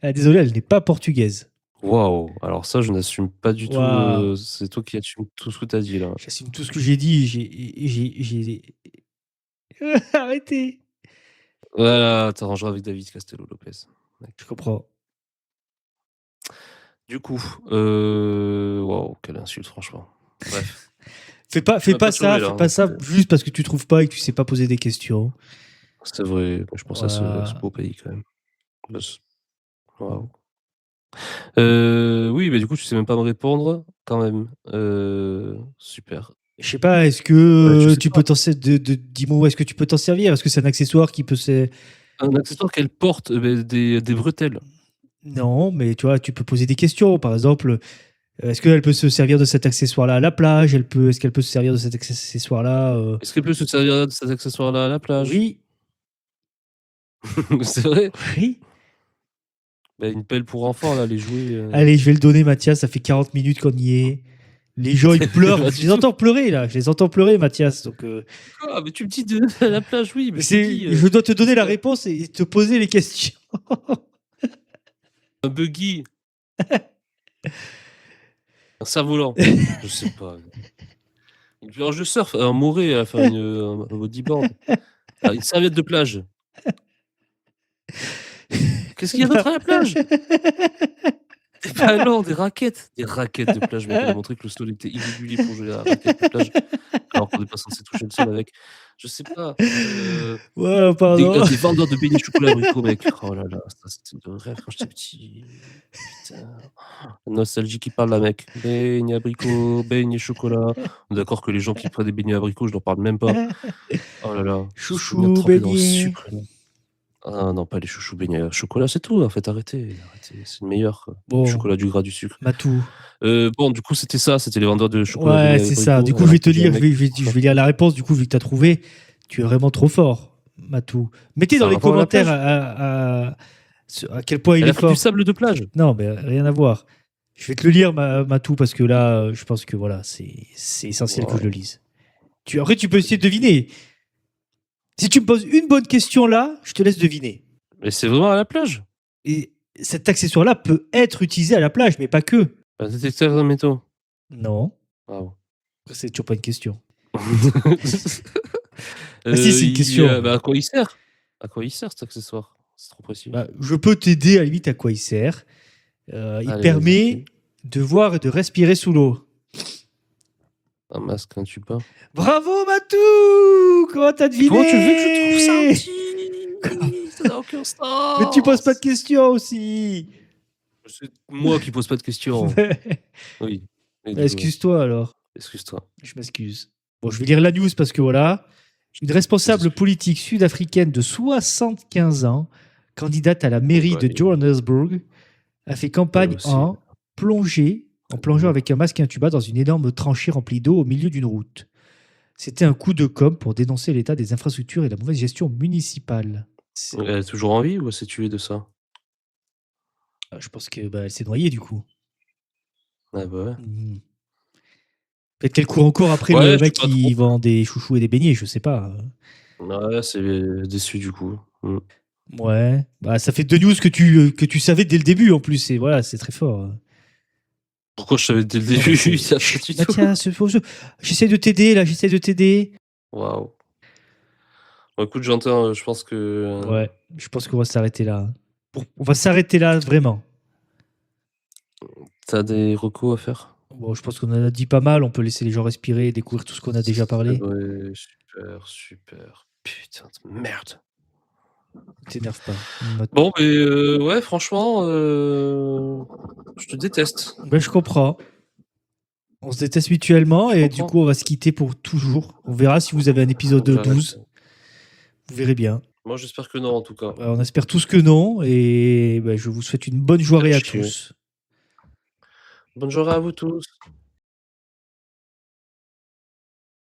Ah, désolé, elle n'est pas portugaise. Waouh! Alors ça, je n'assume pas du tout, Waouh. c'est toi qui assumes tout ce que tu as dit, là. J'assume tout ce que j'ai dit. Arrêtez. Voilà, t'arrangeras avec David Castello Lopez, mec. Je comprends. Du coup, waouh, quelle insulte, franchement. Bref, tu Fais m'as pas ça, perturbé, fais là, pas hein, ça juste parce que tu trouves pas et que tu sais pas poser des questions. c'est vrai, je pense à ce Voilà. beau pays, quand même. Bah, waouh. Oui, mais du coup, tu sais même pas me répondre, quand même. Super. Je sais pas, est-ce Je que sais tu pas. peux t'en servir dis-moi où est-ce que tu peux t'en servir? Est-ce que c'est un accessoire qui peut se... Un accessoire qu'elle porte, beh, des bretelles. Non, mais tu vois, tu peux poser des questions. Par exemple, est-ce qu'elle peut se servir de cet accessoire-là à la plage? Est-ce qu'elle peut se servir de cet accessoire-là Est-ce qu'elle peut se servir de cet accessoire-là à la plage? Oui, C'est vrai? oui. Bah, une pelle pour enfants, là, les jouets, Allez, je vais le donner, Mathias. Ça fait 40 minutes qu'on y est. Les gens, ils pleurent. pas Je du les tout. entends pleurer, là. Je les entends pleurer, Mathias. Donc, Quoi? Mais tu me dis de à la plage, oui, mais je te dis, je dois te donner la un réponse et te poser les questions. un buggy, un cerf-volant, je sais pas. Une planche de surf, un moret, enfin un bodyboard, une serviette de plage. Qu'est-ce qu'il y a d'autre à la plage? Des ballons, des raquettes de plage, mec, elle a montré que le sol était irrégulier pour jouer à la raquette de plage, alors qu'on n'est pas censé toucher le sol avec. Je sais pas, Ouais, pardon. des vendeurs de beignets chocolat abricot, mec. Oh là là, ça c'était le rêve quand j'étais petit. Putain, la nostalgie qui parle là, mec. Beignets abricot, beignets chocolat. On est d'accord que les gens qui prennent des beignets abricots, je leur parle même pas. Oh là là, ce souvenir Chouchou, trempé dans le beignet. sucre là. Ah non, pas les chouchous beignets chocolat, c'est tout en fait, arrêtez, c'est le meilleur quoi. Du Bon, chocolat, du gras, du sucre. Matou. Bon, du coup, c'était ça, c'était les vendeurs de chocolat Ouais, beignets c'est ça. abricots. Du coup, je Alors vais te que j'ai un lire, mec je vais lire la réponse. Du coup, vu que tu as trouvé, tu es vraiment trop fort. Matou. Mettez Ça dans a les rapport à la commentaires plage. à quel point il Elle est a pris du fort. sable de plage. Non, mais rien à voir. Je vais te le lire, Matou, parce que là, je pense que voilà, c'est essentiel que je le Wow. lise. Après, tu peux essayer de deviner. Si tu me poses une bonne question là, je te laisse deviner. Mais c'est vraiment à la plage. Et cet accessoire-là peut être utilisé à la plage, mais pas que. Un détecteur de métaux. Non, Waouh. c'est toujours pas une question. Ah si, c'est une question. À quoi il sert? À quoi il sert cet accessoire? C'est trop précis. Bah, je peux t'aider à la limite à quoi il sert. Il Allez, permet vas-y. de voir et de respirer sous l'eau. Un masque, un tuba. Bravo Matou! Comment t'as deviné? Comment tu veux que je trouve ça petit? Ça n'a aucun sens. Mais tu poses pas de questions aussi. C'est moi qui pose pas de questions. Oui. Excuse-toi alors. Excuse-toi. Je m'excuse. Bon, je vais lire la news parce que voilà. Une responsable politique sud-africaine de 75 ans, candidate à la mairie de Johannesburg, a fait campagne en plongeant avec un masque et un tuba dans une énorme tranchée remplie d'eau au milieu d'une route. C'était un coup de com' pour dénoncer l'état des infrastructures et la mauvaise gestion municipale. Elle est toujours en vie ou elle s'est tuée de ça? Je pense que elle s'est noyée du coup. Ah bah ouais. Peut-être qu'elle court encore après Ouais, le je mec sais pas qui trop. vend des chouchous et des beignets, je sais pas. Ouais, c'est déçu du coup. Ouais, bah, ça fait deux news que tu savais dès le début en plus, et voilà, c'est très fort. Pourquoi je savais dès le début? Ça pas du tout. Mathias, j'essaie de t'aider là, j'essaie de t'aider. Waouh. Bon, écoute, j'entends, je pense que. Ouais, je pense qu'on va s'arrêter là. On va s'arrêter là, vraiment. T'as des recos à faire? Bon, je pense qu'on en a dit pas mal, on peut laisser les gens respirer, découvrir tout ce qu'on a déjà parlé. Ouais, super. Putain de merde. T'énerve pas. Bon, mais ouais, franchement, je te déteste. Ben, je comprends. On se déteste mutuellement et du coup, on va se quitter pour toujours. On verra si vous avez un épisode Donc, j'arrête. 12. Vous verrez bien. Moi, j'espère que non, en tout cas. On espère tous que non et je vous souhaite une bonne journée à tous. Bonne journée à vous tous.